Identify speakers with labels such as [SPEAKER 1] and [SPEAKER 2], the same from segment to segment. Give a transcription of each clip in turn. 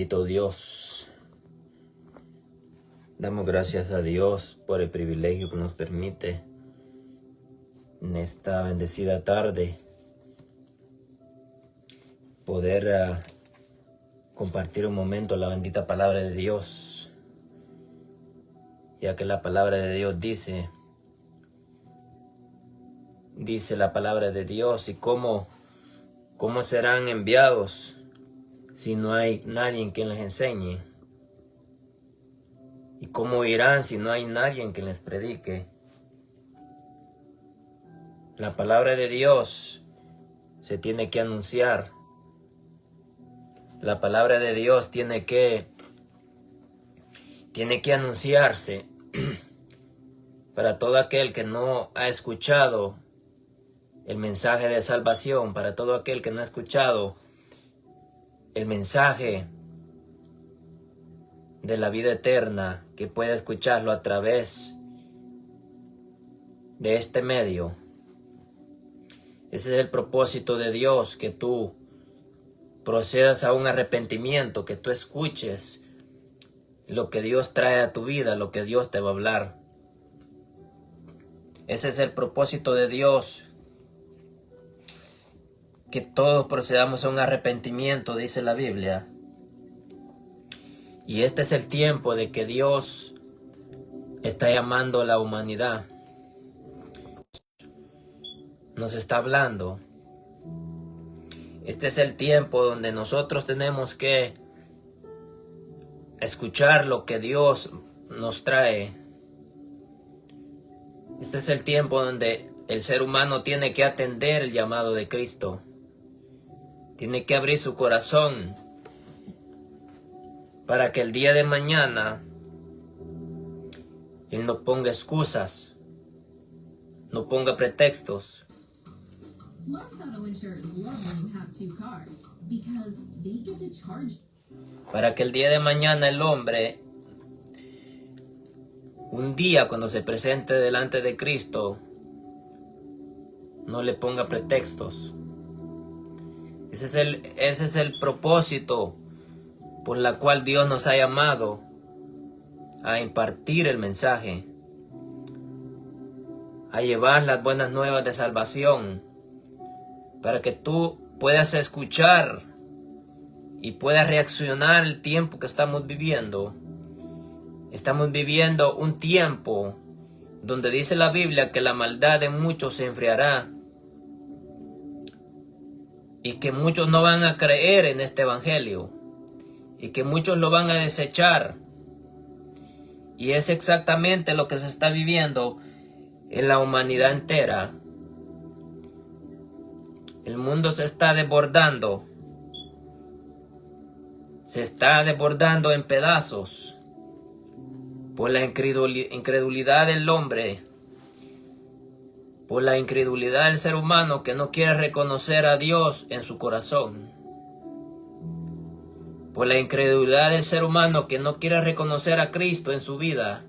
[SPEAKER 1] Bendito Dios, damos gracias a Dios por el privilegio que nos permite en esta bendecida tarde poder compartir un momento la bendita palabra de Dios, ya que la palabra de Dios dice la palabra de Dios, y cómo serán enviados si no hay nadie en quien les enseñe, y cómo irán si no hay nadie en quien les predique. La palabra de Dios se tiene que anunciar. La palabra de Dios tiene que anunciarse para todo aquel que no ha escuchado el mensaje de salvación, para todo aquel que no ha escuchado el mensaje de la vida eterna, que puede escucharlo a través de este medio. Ese es el propósito de Dios, que tú procedas a un arrepentimiento, que tú escuches lo que Dios trae a tu vida, lo que Dios te va a hablar. Ese es el propósito de Dios, que todos procedamos a un arrepentimiento, dice la Biblia. Y este es el tiempo de que Dios está llamando a la humanidad. Nos está hablando. Este es el tiempo donde nosotros tenemos que escuchar lo que Dios nos trae. Este es el tiempo donde el ser humano tiene que atender el llamado de Cristo. Tiene que abrir su corazón para que el día de mañana Él no ponga excusas, no ponga pretextos. Para que el día de mañana el hombre, un día cuando se presente delante de Cristo, no le ponga pretextos. Ese es el propósito por la cual Dios nos ha llamado a impartir el mensaje, a llevar las buenas nuevas de salvación, para que tú puedas escuchar y puedas reaccionar al tiempo que estamos viviendo. Estamos viviendo un tiempo donde dice la Biblia que la maldad de muchos se enfriará, y que muchos no van a creer en este evangelio, y que muchos lo van a desechar. Y es exactamente lo que se está viviendo en la humanidad entera. El mundo se está desbordando. Se está desbordando en pedazos por la incredulidad del hombre, por la incredulidad del ser humano que no quiere reconocer a Dios en su corazón, por la incredulidad del ser humano que no quiere reconocer a Cristo en su vida.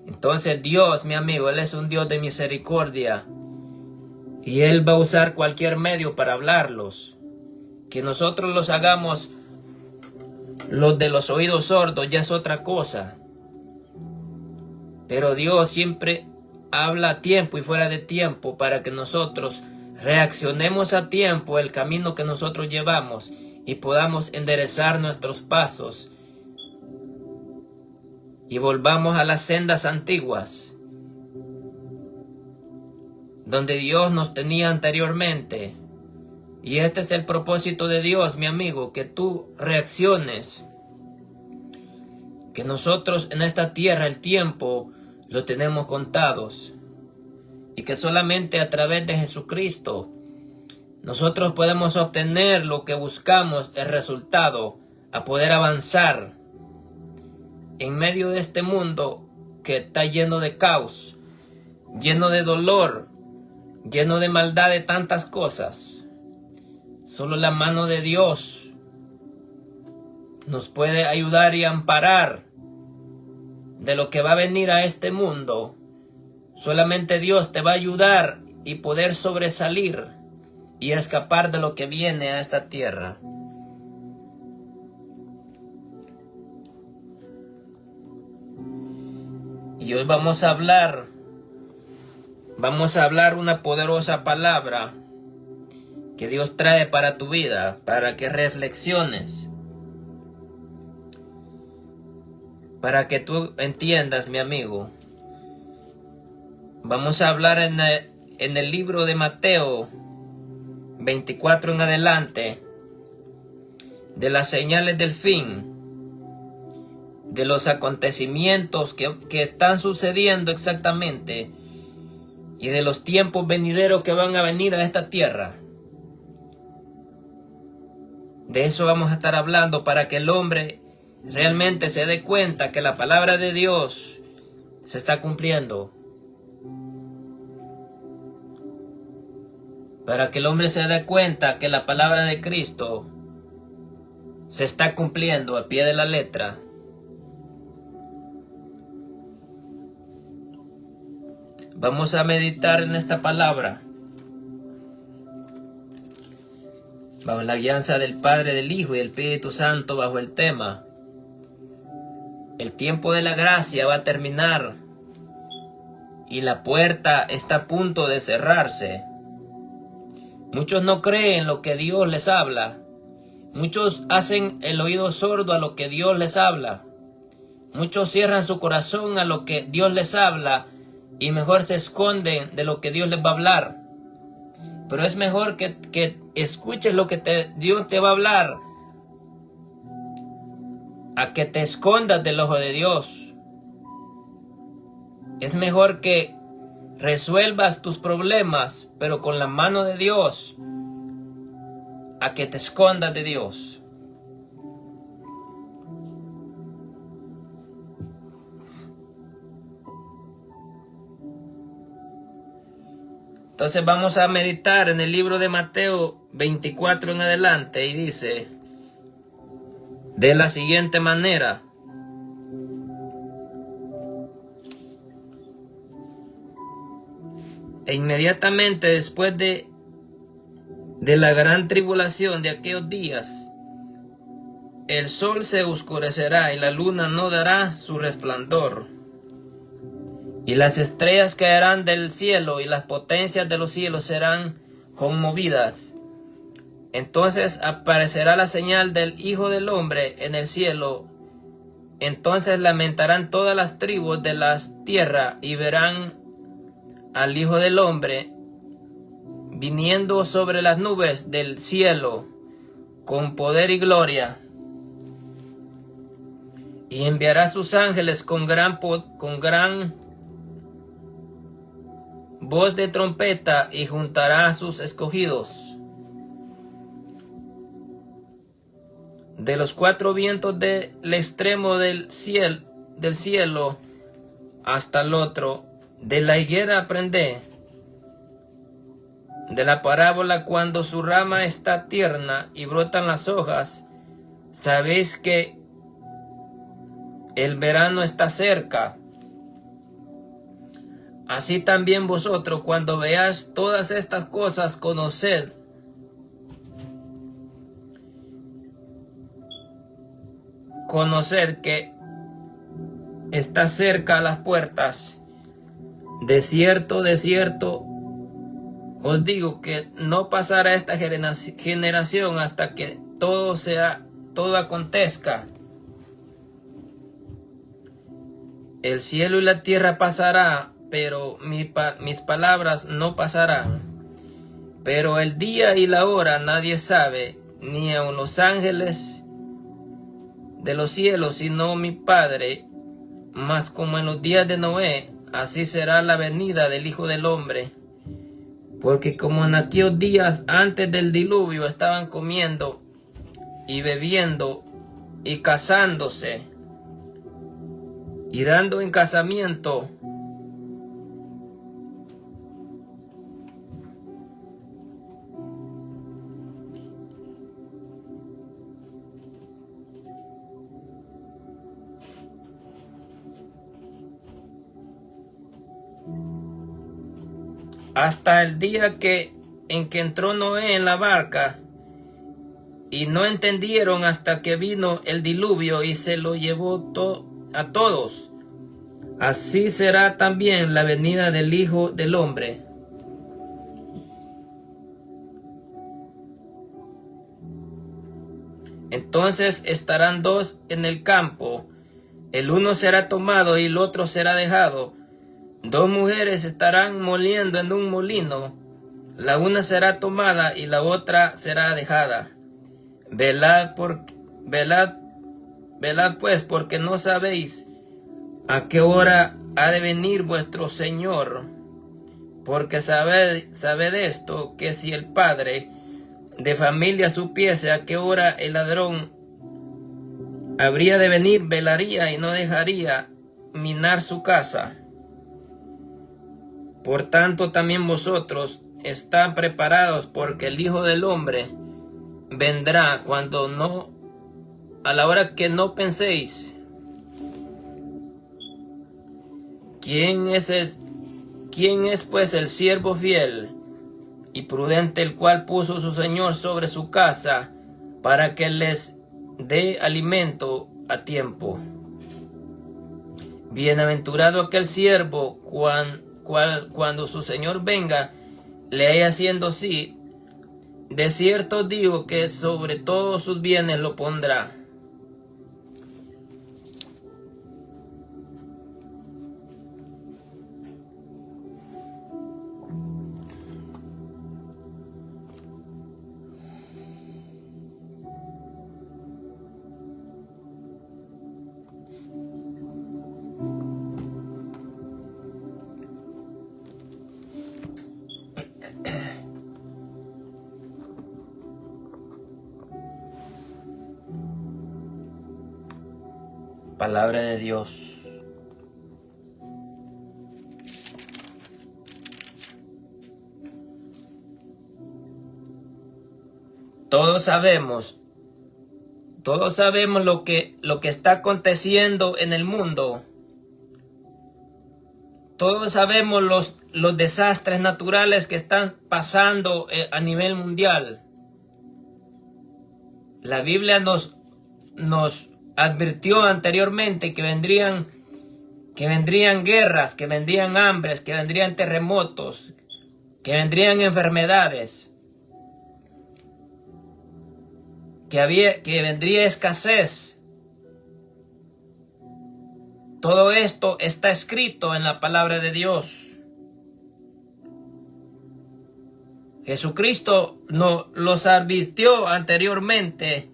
[SPEAKER 1] Entonces Dios, mi amigo, Él es un Dios de misericordia, y Él va a usar cualquier medio para hablarlos. Que nosotros los hagamos los de los oídos sordos ya es otra cosa, pero Dios siempre habla a tiempo y fuera de tiempo, para que nosotros reaccionemos a tiempo el camino que nosotros llevamos y podamos enderezar nuestros pasos y volvamos a las sendas antiguas donde Dios nos tenía anteriormente. Y este es el propósito de Dios, mi amigo, que tú reacciones, que nosotros en esta tierra el tiempo lo tenemos contados, y que solamente a través de Jesucristo nosotros podemos obtener lo que buscamos, el resultado, a poder avanzar en medio de este mundo que está lleno de caos, lleno de dolor, lleno de maldad, de tantas cosas. Solo la mano de Dios nos puede ayudar y amparar de lo que va a venir a este mundo. Solamente Dios te va a ayudar y poder sobresalir y escapar de lo que viene a esta tierra. Y hoy vamos a hablar una poderosa palabra que Dios trae para tu vida, para que reflexiones, para que tú entiendas, mi amigo. Vamos a hablar en el libro de Mateo 24 en adelante, de las señales del fin, de los acontecimientos que están sucediendo exactamente y de los tiempos venideros que van a venir a esta tierra. De eso vamos a estar hablando para que el hombre realmente se dé cuenta que la palabra de Dios se está cumpliendo. Para que el hombre se dé cuenta que la palabra de Cristo se está cumpliendo al pie de la letra. Vamos a meditar en esta palabra bajo la guianza del Padre, del Hijo y del Espíritu Santo, bajo el tema: el tiempo de la gracia va a terminar y la puerta está a punto de cerrarse. Muchos no creen lo que Dios les habla. Muchos hacen el oído sordo a lo que Dios les habla. Muchos cierran su corazón a lo que Dios les habla y mejor se esconden de lo que Dios les va a hablar. Pero es mejor que escuches lo que Dios te va a hablar a que te escondas del ojo de Dios. Es mejor que resuelvas tus problemas, pero con la mano de Dios, a que te escondas de Dios. Entonces vamos a meditar en el libro de Mateo 24 en adelante, y dice de la siguiente manera: e inmediatamente después de la gran tribulación de aquellos días, el sol se oscurecerá y la luna no dará su resplandor, y las estrellas caerán del cielo y las potencias de los cielos serán conmovidas. Entonces aparecerá la señal del Hijo del Hombre en el cielo. Entonces lamentarán todas las tribus de la tierra y verán al Hijo del Hombre viniendo sobre las nubes del cielo con poder y gloria. Y enviará sus ángeles con gran voz de trompeta, y juntará a sus escogidos de los cuatro vientos del extremo del cielo hasta el otro. De la higuera aprended de la parábola: cuando su rama está tierna y brotan las hojas, sabéis que el verano está cerca. Así también vosotros, cuando veáis todas estas cosas, conoced que está cerca a las puertas. De cierto, os digo que no pasará esta generación hasta que todo acontezca. El cielo y la tierra pasará, pero mis palabras no pasarán. Pero el día y la hora nadie sabe, ni aun los ángeles de los cielos, sino mi Padre. Mas como en los días de Noé, así será la venida del Hijo del Hombre. Porque como en aquellos días antes del diluvio estaban comiendo y bebiendo y casándose y dando en casamiento, hasta el día en que entró Noé en la barca, y no entendieron hasta que vino el diluvio y se lo llevó a todos. así será también la venida del Hijo del Hombre. Entonces estarán dos en el campo, el uno será tomado y el otro será dejado. Dos mujeres estarán moliendo en un molino, la una será tomada y la otra será dejada. Velad pues, porque no sabéis a qué hora ha de venir vuestro Señor. Porque sabed esto, que si el padre de familia supiese a qué hora el ladrón habría de venir, velaría y no dejaría minar su casa. Por tanto, también vosotros estad preparados, porque el Hijo del Hombre vendrá a la hora que no penséis. ¿Quién es pues el siervo fiel y prudente, el cual puso su Señor sobre su casa para que les dé alimento a tiempo? Bienaventurado aquel siervo cuando su Señor venga le haya haciendo así. De cierto digo que sobre todos sus bienes lo pondrá. Palabra de Dios. Todos sabemos lo que está aconteciendo en el mundo. Todos sabemos los desastres naturales que están pasando a nivel mundial. La Biblia nos advirtió anteriormente que vendrían guerras, que vendrían hambres, que vendrían terremotos, que vendrían enfermedades, que vendría escasez. Todo esto está escrito en la palabra de Dios. Jesucristo nos los advirtió anteriormente.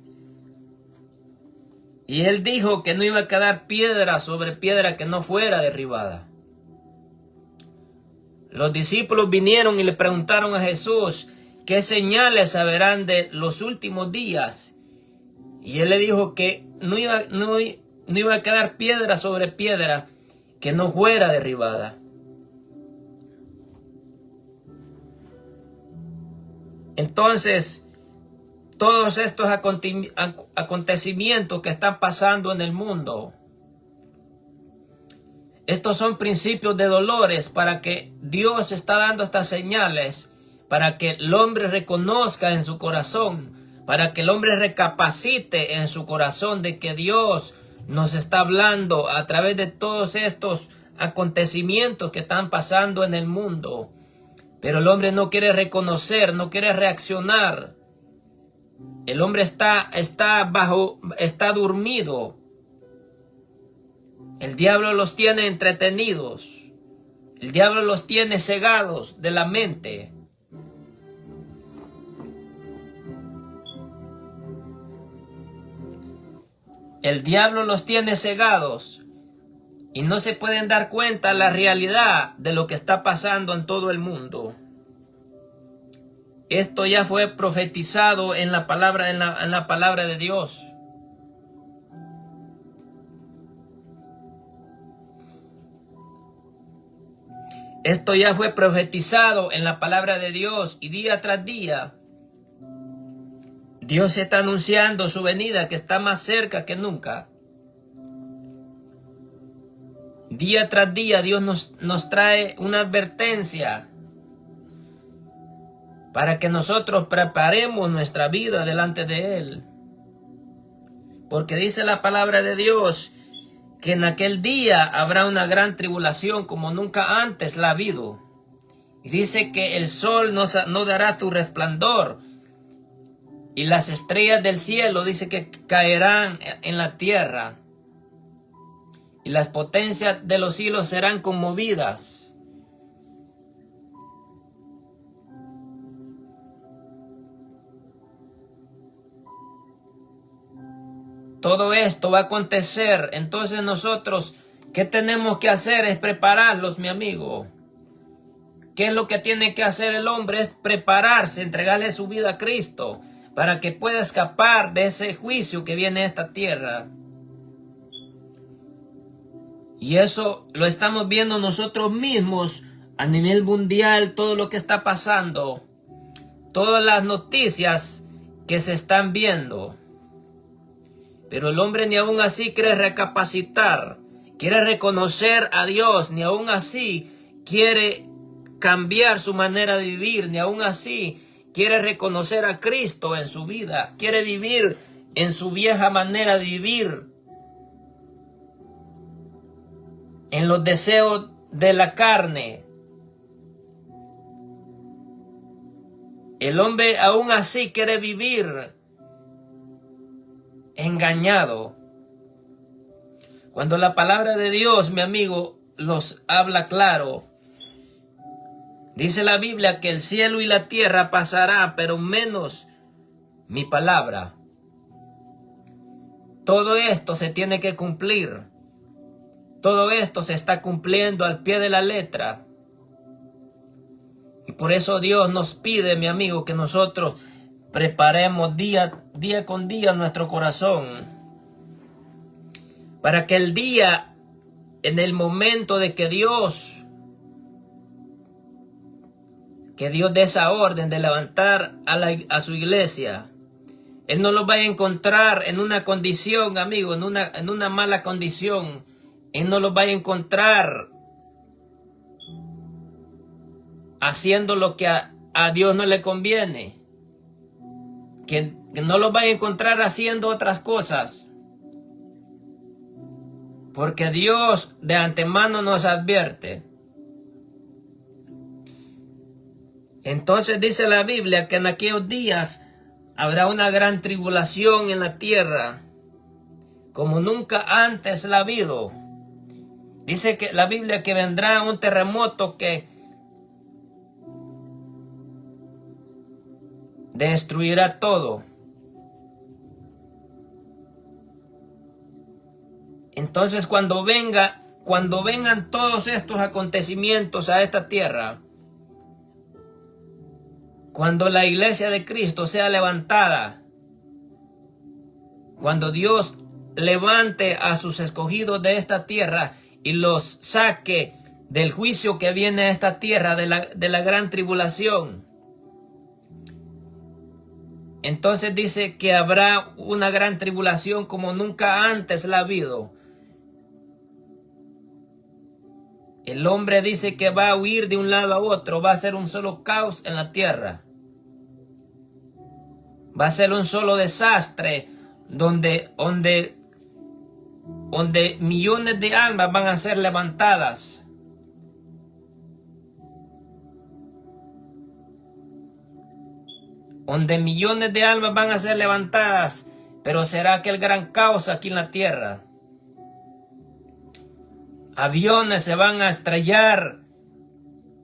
[SPEAKER 1] Y Él dijo que no iba a quedar piedra sobre piedra que no fuera derribada. Los discípulos vinieron y le preguntaron a Jesús qué señales habrán de los últimos días. Y Él le dijo que no iba a quedar piedra sobre piedra que no fuera derribada. Entonces, todos estos acontecimientos que están pasando en el mundo, estos son principios de dolores para que Dios está dando estas señales, para que el hombre reconozca en su corazón, para que el hombre recapacite en su corazón de que Dios nos está hablando a través de todos estos acontecimientos que están pasando en el mundo. Pero el hombre no quiere reconocer, no quiere reaccionar. El hombre está dormido. El diablo los tiene entretenidos. El diablo los tiene cegados de la mente. El diablo los tiene cegados y no se pueden dar cuenta de la realidad de lo que está pasando en todo el mundo. Esto ya fue profetizado en la palabra de Dios. Esto ya fue profetizado en la palabra de Dios y día tras día Dios está anunciando su venida, que está más cerca que nunca. Día tras día Dios nos trae una advertencia para que nosotros preparemos nuestra vida delante de Él. Porque dice la palabra de Dios que en aquel día habrá una gran tribulación como nunca antes la ha habido. Y dice que el sol no dará tu resplandor, y las estrellas del cielo dice que caerán en la tierra, y las potencias de los cielos serán conmovidas. Todo esto va a acontecer. Entonces nosotros, ¿qué tenemos que hacer? Es prepararlos, mi amigo. ¿Qué es lo que tiene que hacer el hombre? Es prepararse, entregarle su vida a Cristo, para que pueda escapar de ese juicio que viene a esta tierra. Y eso lo estamos viendo nosotros mismos a nivel mundial, todo lo que está pasando, todas las noticias que se están viendo. Pero el hombre ni aún así quiere recapacitar, quiere reconocer a Dios, ni aún así quiere cambiar su manera de vivir, ni aún así quiere reconocer a Cristo en su vida, quiere vivir en su vieja manera de vivir, en los deseos de la carne. El hombre aún así quiere vivir engañado. Cuando la palabra de Dios, mi amigo, los habla claro. Dice la Biblia que el cielo y la tierra pasará, pero menos mi palabra. Todo esto se tiene que cumplir. Todo esto se está cumpliendo al pie de la letra. Y por eso Dios nos pide, mi amigo, que nosotros preparemos día con día nuestro corazón, para que el día, en el momento de que Dios dé esa orden de levantar a su iglesia, Él no lo vaya a encontrar en una condición, amigo, en una mala condición. Él no lo vaya a encontrar haciendo lo que a Dios no le conviene. Que no lo vaya a encontrar haciendo otras cosas. Porque Dios de antemano nos advierte. Entonces dice la Biblia que en aquellos días habrá una gran tribulación en la tierra, como nunca antes la ha habido. Dice que la Biblia que vendrá un terremoto que destruirá todo. Entonces cuando vengan todos estos acontecimientos a esta tierra, cuando la iglesia de Cristo sea levantada, cuando Dios levante a sus escogidos de esta tierra y los saque del juicio que viene a esta tierra, de la gran tribulación, entonces dice que habrá una gran tribulación como nunca antes la ha habido. El hombre dice que va a huir de un lado a otro, va a ser un solo caos en la tierra. Va a ser un solo desastre donde millones de almas van a ser levantadas. Donde millones de almas van a ser levantadas, pero será aquel gran caos aquí en la tierra. Aviones se van a estrellar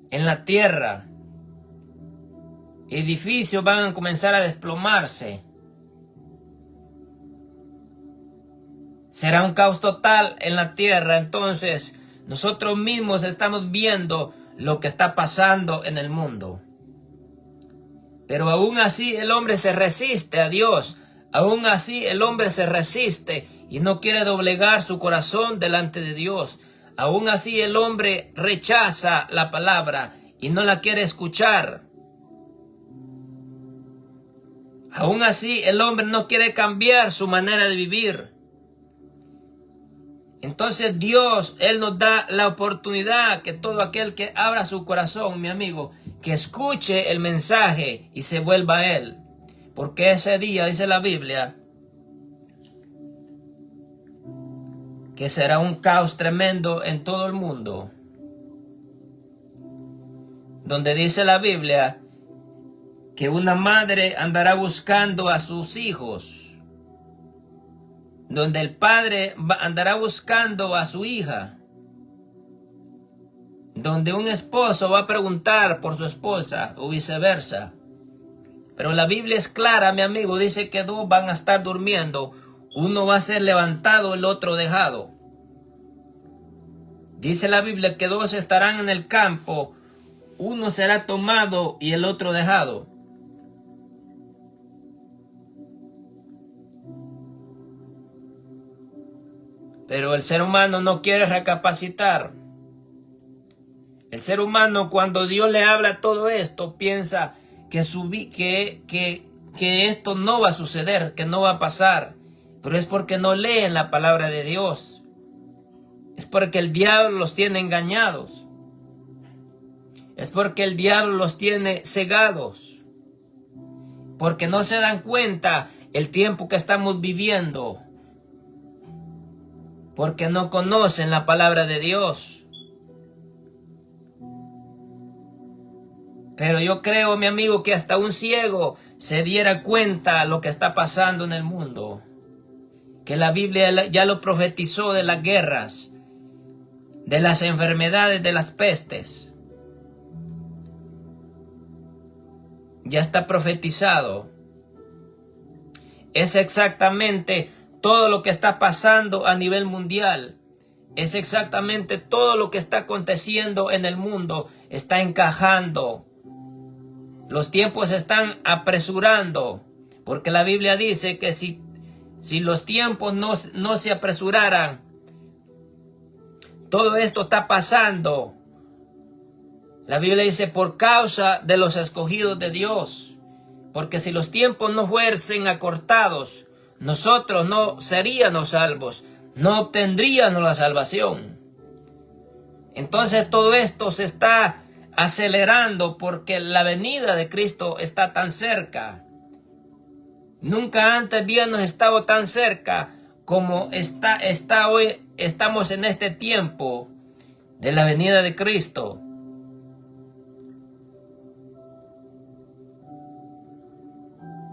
[SPEAKER 1] en la tierra. Edificios van a comenzar a desplomarse. Será un caos total en la tierra. Entonces, nosotros mismos estamos viendo lo que está pasando en el mundo. Pero aún así el hombre se resiste a Dios. Aún así el hombre se resiste y no quiere doblegar su corazón delante de Dios. Aún así el hombre rechaza la palabra y no la quiere escuchar. Aún así el hombre no quiere cambiar su manera de vivir. Entonces Dios, Él nos da la oportunidad que todo aquel que abra su corazón, mi amigo, que escuche el mensaje y se vuelva a Él. Porque ese día, dice la Biblia, que será un caos tremendo en todo el mundo, donde dice la Biblia que una madre andará buscando a sus hijos, donde el padre andará buscando a su hija, donde un esposo va a preguntar por su esposa o viceversa. Pero la Biblia es clara, mi amigo, dice que dos van a estar durmiendo, uno va a ser levantado, el otro dejado. Dice la Biblia que dos estarán en el campo, uno será tomado y el otro dejado. Pero el ser humano no quiere recapacitar. El ser humano, cuando Dios le habla todo esto, piensa que esto no va a suceder, que no va a pasar. Pero es porque no leen la palabra de Dios. Es porque el diablo los tiene engañados. Es porque el diablo los tiene cegados. Porque no se dan cuenta el tiempo que estamos viviendo. Porque no conocen la palabra de Dios. Pero yo creo, mi amigo, que hasta un ciego se diera cuenta lo que está pasando en el mundo. Que la Biblia ya lo profetizó de las guerras, de las enfermedades, de las pestes. Ya está profetizado. Es exactamente todo lo que está pasando a nivel mundial. Es exactamente todo lo que está aconteciendo en el mundo. Está encajando. Los tiempos se están apresurando. Porque la Biblia dice que si los tiempos no se apresuraran, todo esto está pasando. La Biblia dice por causa de los escogidos de Dios. Porque si los tiempos no fuesen acortados, nosotros no seríamos salvos, no obtendríamos la salvación. Entonces todo esto se está acelerando porque la venida de Cristo está tan cerca. Nunca antes habíamos estado tan cerca como está hoy. Estamos en este tiempo de la venida de Cristo.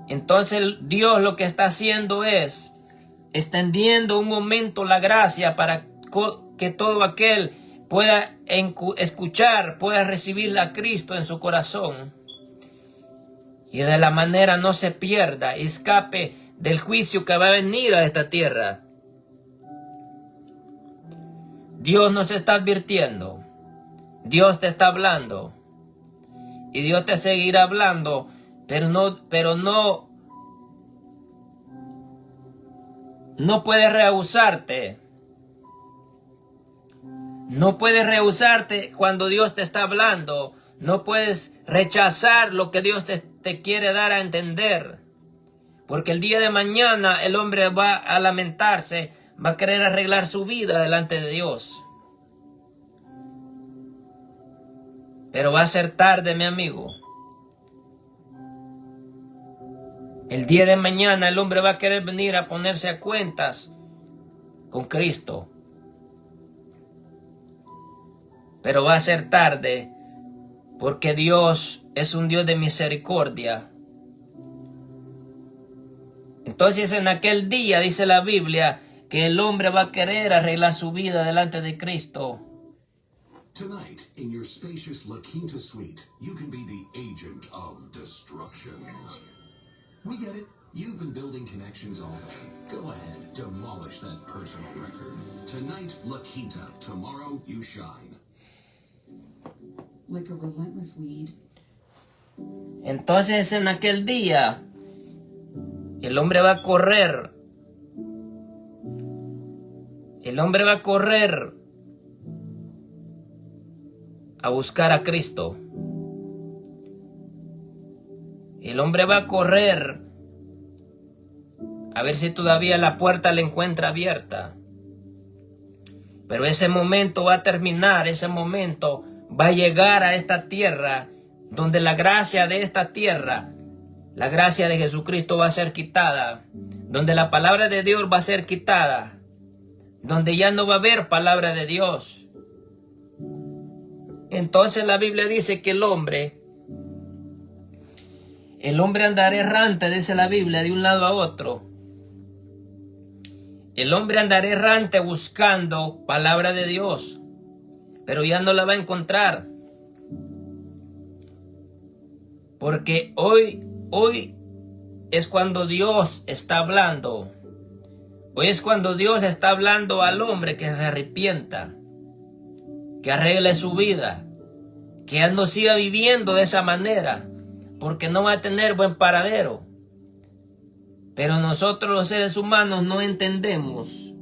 [SPEAKER 1] Entonces Dios lo que está haciendo es extendiendo un momento la gracia para que todo aquel pueda escuchar, pueda recibir a Cristo en su corazón. Y de la manera no se pierda, escape del juicio que va a venir a esta tierra. Dios nos está advirtiendo. Dios te está hablando. Y Dios te seguirá hablando, pero no puedes rehusarte. No puedes rehusarte cuando Dios te está hablando. No puedes rechazar lo que Dios te quiere dar a entender. Porque el día de mañana el hombre va a lamentarse, va a querer arreglar su vida delante de Dios. Pero va a ser tarde, mi amigo. El día de mañana el hombre va a querer venir a ponerse a cuentas con Cristo. Pero va a ser tarde, porque Dios es un Dios de misericordia. Entonces en aquel día dice la Biblia que el hombre va a querer arreglar su vida delante de Cristo.
[SPEAKER 2] Tonight, in your spacious La Quinta suite, you can be the agent of destruction. We get it. You've been building connections all day. Go ahead, demolish that personal record. Tonight, La Quinta. Tomorrow, you shine.
[SPEAKER 3] Like a relentless weed.
[SPEAKER 1] Entonces en aquel día el hombre va a correr. El hombre va a correr a buscar a Cristo. El hombre va a correr a ver si todavía la puerta le encuentra abierta. Pero ese momento va a terminar, ese momento va a llegar a esta tierra, donde la gracia de esta tierra, la gracia de Jesucristo va a ser quitada, donde la palabra de Dios va a ser quitada, donde ya no va a haber palabra de Dios. Entonces la Biblia dice que el hombre andará errante, dice la Biblia, de un lado a otro. El hombre andará errante buscando palabra de Dios, pero ya no la va a encontrar. Porque hoy es cuando Dios está hablando. Hoy es cuando Dios le está hablando al hombre que se arrepienta, que arregle su vida, que ya no siga viviendo de esa manera, porque no va a tener buen paradero. Pero nosotros los seres humanos no entendemos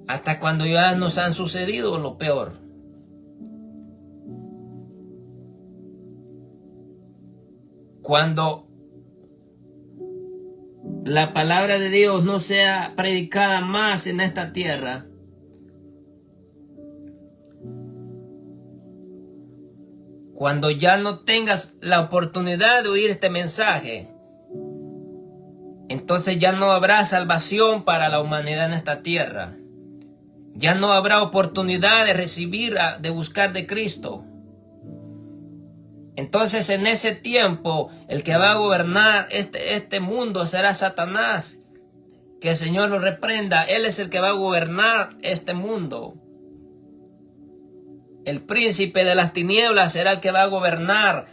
[SPEAKER 1] hasta cuando ya nos han sucedido lo peor. Cuando la palabra de Dios no sea predicada más en esta tierra, cuando ya no tengas la oportunidad de oír este mensaje, entonces ya no habrá salvación para la humanidad en esta tierra. Ya no habrá oportunidad de recibir, de buscar de Cristo. Entonces en ese tiempo el que va a gobernar este mundo será Satanás. Que el Señor lo reprenda. Él es el que va a gobernar este mundo. El príncipe de las tinieblas será el que va a gobernar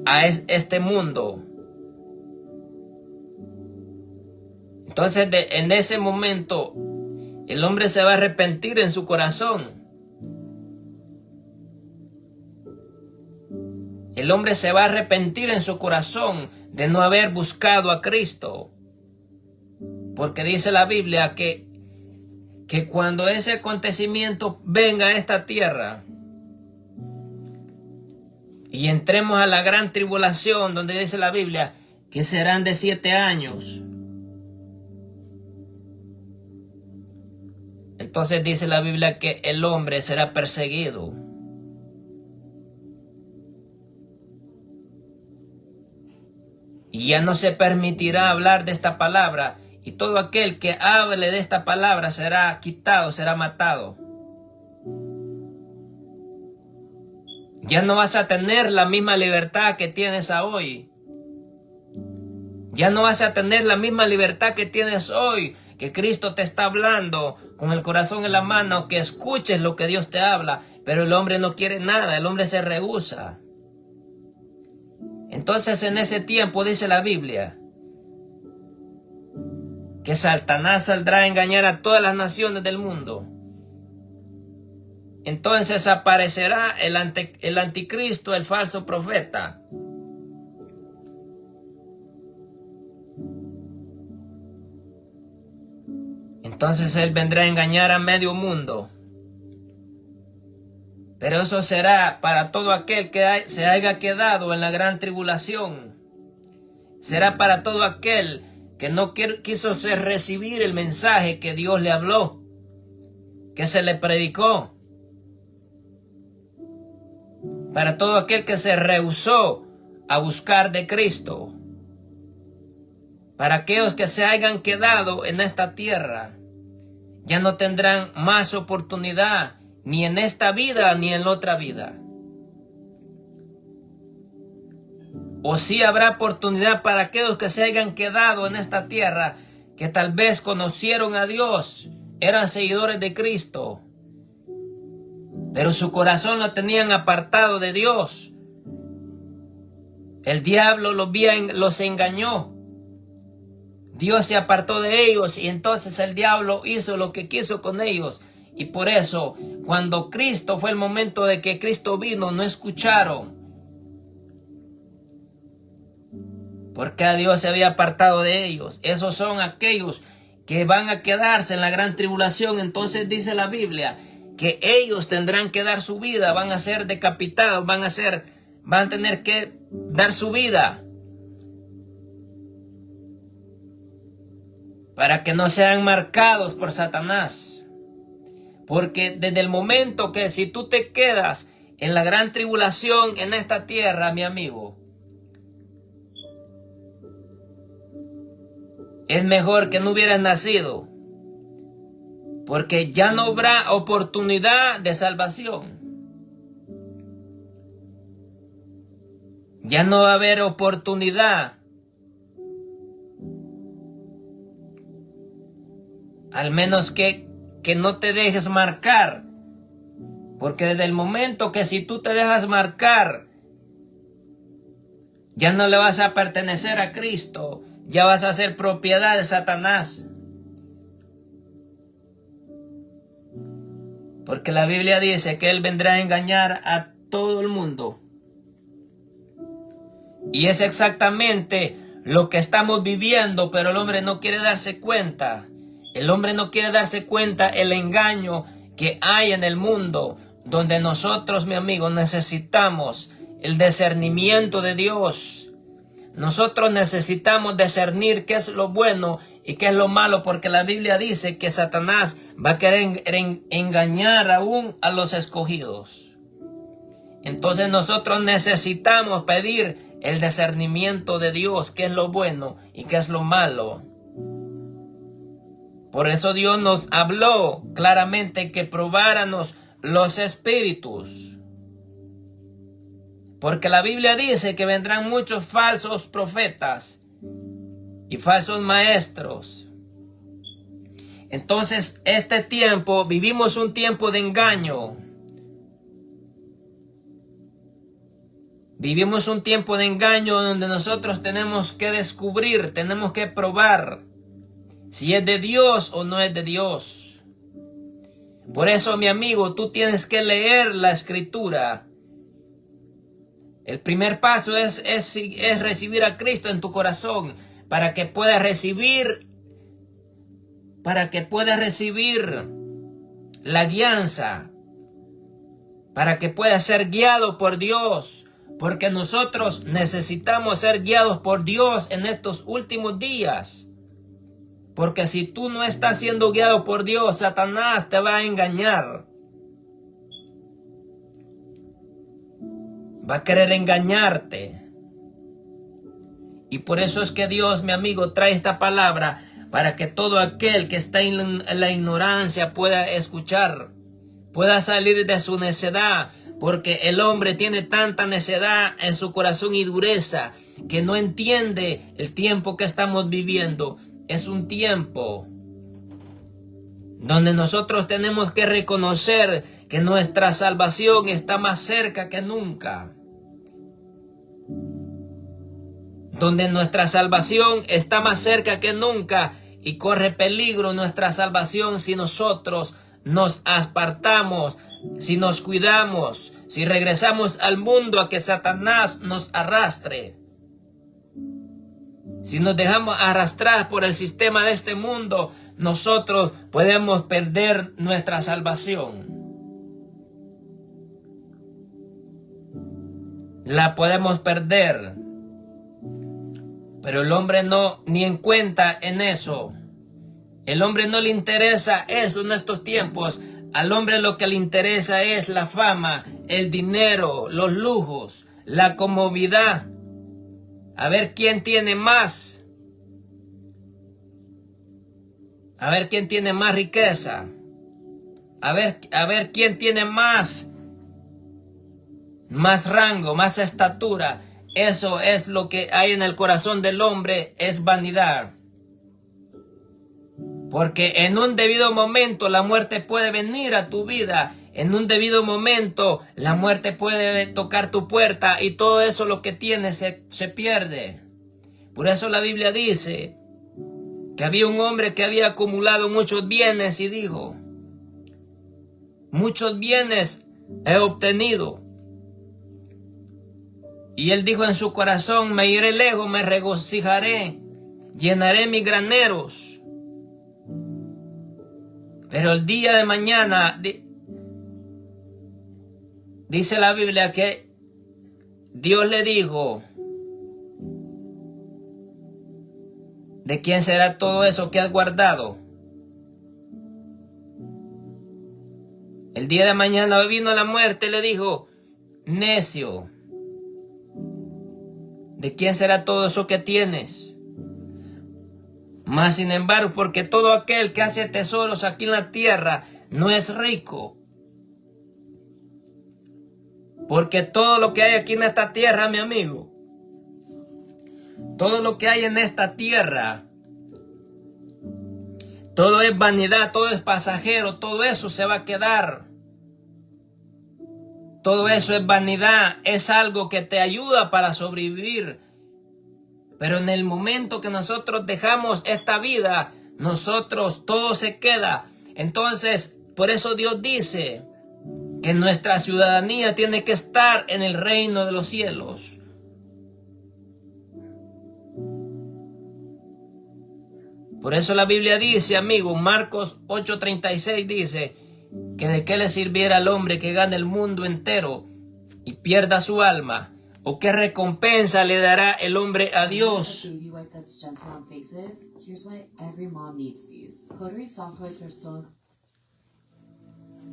[SPEAKER 1] a este mundo. Entonces en ese momento el hombre se va a arrepentir en su corazón. El hombre se va a arrepentir en su corazón de no haber buscado a Cristo. Porque dice la Biblia que cuando ese acontecimiento venga a esta tierra y entremos a la gran tribulación, donde dice la Biblia que serán de 7 años. Entonces dice la Biblia que el hombre será perseguido. Y ya no se permitirá hablar de esta palabra. Y todo aquel que hable de esta palabra será quitado, será matado. Ya no vas a tener la misma libertad que tienes hoy. Ya no vas a tener la misma libertad que tienes hoy. Que Cristo te está hablando con el corazón en la mano, que escuches lo que Dios te habla. Pero el hombre no quiere nada, el hombre se rehúsa. Entonces en ese tiempo dice la Biblia que Satanás saldrá a engañar a todas las naciones del mundo. Entonces aparecerá el anticristo, el falso profeta. Entonces él vendrá a engañar a medio mundo. Pero eso será para todo aquel que se haya quedado en la gran tribulación. Será para todo aquel que no quiso recibir el mensaje que Dios le habló, que se le predicó. Para todo aquel que se rehusó a buscar de Cristo. Para aquellos que se hayan quedado en esta tierra, ya no tendrán más oportunidad, ni en esta vida ni en la otra vida. O sí habrá oportunidad para aquellos que se hayan quedado en esta tierra, que tal vez conocieron a Dios, eran seguidores de Cristo, pero su corazón lo tenían apartado de Dios. El diablo los engañó. Dios se apartó de ellos y entonces el diablo hizo lo que quiso con ellos. Y por eso, cuando Cristo fue el momento de que Cristo vino, no escucharon. Porque a Dios se había apartado de ellos. Esos son aquellos que van a quedarse en la gran tribulación. Entonces dice la Biblia que ellos tendrán que dar su vida, van a ser decapitados, van a tener que dar su vida para que no sean marcados por Satanás. Porque desde el momento que si tú te quedas en la gran tribulación en esta tierra, mi amigo, es mejor que no hubieras nacido. porque ya no habrá oportunidad de salvación. Ya no va a haber oportunidad. Al menos que no te dejes marcar. Porque desde el momento que si tú te dejas marcar, ya no le vas a pertenecer a Cristo. Ya vas a ser propiedad de Satanás. Porque la Biblia dice que Él vendrá a engañar a todo el mundo. Y es exactamente lo que estamos viviendo, pero el hombre no quiere darse cuenta. El hombre no quiere darse cuenta el engaño que hay en el mundo, donde nosotros, mi amigo, necesitamos el discernimiento de Dios. Nosotros necesitamos discernir qué es lo bueno y qué es lo malo, porque la Biblia dice que Satanás va a querer engañar aún a los escogidos. Entonces nosotros necesitamos pedir el discernimiento de Dios, qué es lo bueno y qué es lo malo. Por eso Dios nos habló claramente que probáramos los espíritus. Porque la Biblia dice que vendrán muchos falsos profetas y falsos maestros. Entonces, vivimos un tiempo de engaño. Vivimos un tiempo de engaño donde nosotros tenemos que descubrir, tenemos que probar si es de Dios o no es de Dios. Por eso, mi amigo, tú tienes que leer la Escritura. El primer paso es recibir a Cristo en tu corazón para que puedas recibir la guianza, para que puedas ser guiado por Dios, porque nosotros necesitamos ser guiados por Dios en estos últimos días. Porque si tú no estás siendo guiado por Dios, Satanás te va a engañar. Va a querer engañarte. Y por eso es que Dios, mi amigo, trae esta palabra para que todo aquel que está en la ignorancia pueda escuchar, pueda salir de su necedad, porque el hombre tiene tanta necedad en su corazón y dureza que no entiende el tiempo que estamos viviendo. Es un tiempo donde nosotros tenemos que reconocer que nuestra salvación está más cerca que nunca. Donde nuestra salvación está más cerca que nunca y corre peligro nuestra salvación si nosotros nos apartamos, si nos cuidamos, si regresamos al mundo a que Satanás nos arrastre. Si nos dejamos arrastrar por el sistema de este mundo, nosotros podemos perder nuestra salvación. La podemos perder. Pero el hombre no ni en cuenta en eso. El hombre no le interesa eso en estos tiempos. Al hombre lo que le interesa es la fama, el dinero, los lujos, la comodidad. A ver quién tiene más. A ver quién tiene más riqueza. A ver quién tiene más rango, más estatura. Eso es lo que hay en el corazón del hombre, es vanidad. Porque en un debido momento la muerte puede venir a tu vida. En un debido momento la muerte puede tocar tu puerta y todo eso lo que tienes se pierde. Por eso la Biblia dice que había un hombre que había acumulado muchos bienes y dijo: muchos bienes he obtenido. Y él dijo en su corazón: me iré lejos, me regocijaré, llenaré mis graneros. Pero el día de mañana, dice la Biblia que Dios le dijo: ¿de quién será todo eso que has guardado? El día de mañana vino la muerte y le dijo: necio, ¿de quién será todo eso que tienes? Mas sin embargo, porque todo aquel que hace tesoros aquí en la tierra no es rico. Porque todo lo que hay aquí en esta tierra, mi amigo, todo lo que hay en esta tierra, todo es vanidad, todo es pasajero, todo eso se va a quedar. Todo eso es vanidad, es algo que te ayuda para sobrevivir. Pero en el momento que nosotros dejamos esta vida, nosotros todo se queda. Entonces, por eso Dios dice que nuestra ciudadanía tiene que estar en el reino de los cielos. Por eso la Biblia dice, amigo, Marcos 8:36 dice que de qué le sirviera al hombre que gane el mundo entero y pierda su alma, o qué recompensa le dará el hombre a Dios.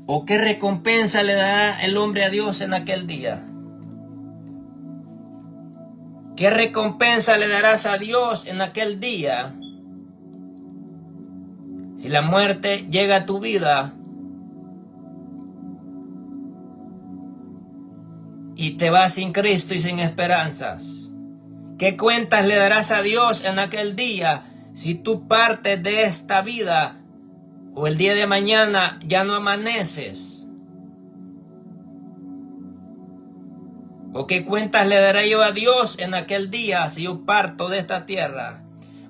[SPEAKER 1] ¿O qué recompensa le dará el hombre a Dios en aquel día? ¿Qué recompensa le darás a Dios en aquel día? Si la muerte llega a tu vida y te vas sin Cristo y sin esperanzas, ¿qué cuentas le darás a Dios en aquel día si tú partes de esta vida o el día de mañana ya no amaneces? ¿O qué cuentas le daré yo a Dios en aquel día si yo parto de esta tierra?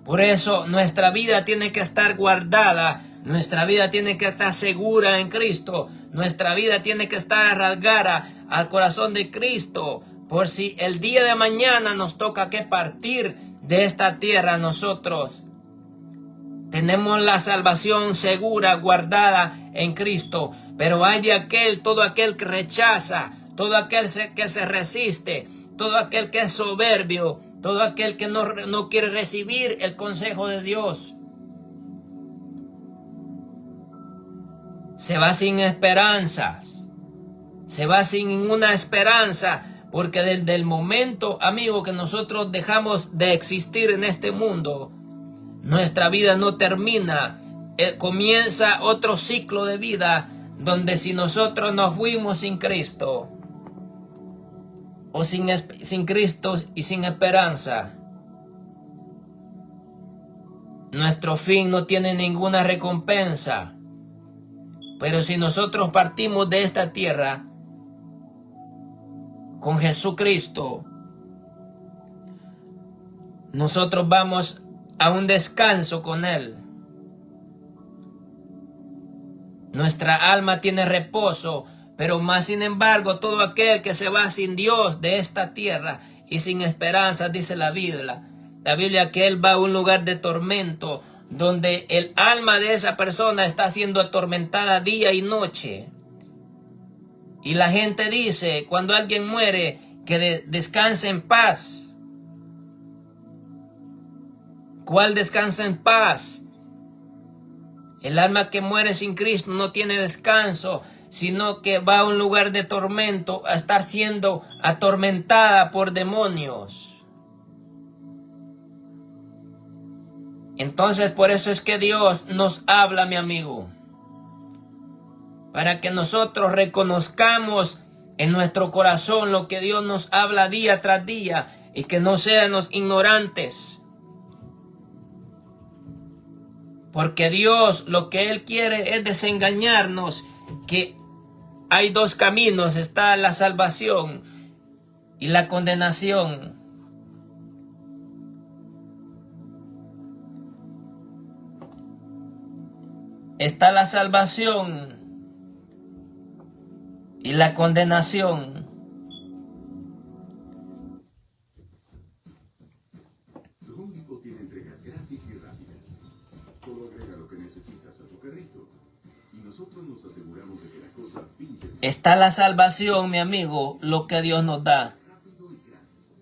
[SPEAKER 1] Por eso nuestra vida tiene que estar guardada, nuestra vida tiene que estar segura en Cristo, nuestra vida tiene que estar arraigada al corazón de Cristo, por si el día de mañana nos toca que partir de esta tierra, nosotros tenemos la salvación segura, guardada en Cristo. Pero hay de todo aquel que rechaza, todo aquel que se resiste, todo aquel que es soberbio, todo aquel que no quiere recibir el consejo de Dios. Se va sin esperanzas. Se va sin ninguna esperanza. Porque desde el momento, amigo, que nosotros dejamos de existir en este mundo, nuestra vida no termina. Comienza otro ciclo de vida donde si nosotros nos fuimos sin Cristo, o sin Cristo y sin esperanza, nuestro fin no tiene ninguna recompensa. Pero si nosotros partimos de esta tierra con Jesucristo, nosotros vamos a un descanso con Él. Nuestra alma tiene reposo. Pero más sin embargo, todo aquel que se va sin Dios de esta tierra y sin esperanza, dice la Biblia que Él va a un lugar de tormento, donde el alma de esa persona está siendo atormentada día y noche. Y la gente dice, cuando alguien muere, que descanse en paz. ¿Cuál descansa en paz? El alma que muere sin Cristo no tiene descanso, sino que va a un lugar de tormento, a estar siendo atormentada por demonios. Entonces, por eso es que Dios nos habla, mi amigo, para que nosotros reconozcamos en nuestro corazón lo que Dios nos habla día tras día y que no seamos ignorantes. Porque Dios lo que Él quiere es desengañarnos, que hay dos caminos, está la salvación y la condenación. Está la salvación y la condenación.
[SPEAKER 2] The Home Depot tiene entregas gratis y rápidas. Solo agrega lo que necesitas a tu carrito y nosotros nos aseguramos de que la cosa pinte.
[SPEAKER 1] Está la salvación, mi amigo, lo que Dios nos da.
[SPEAKER 2] Rápido y gratis.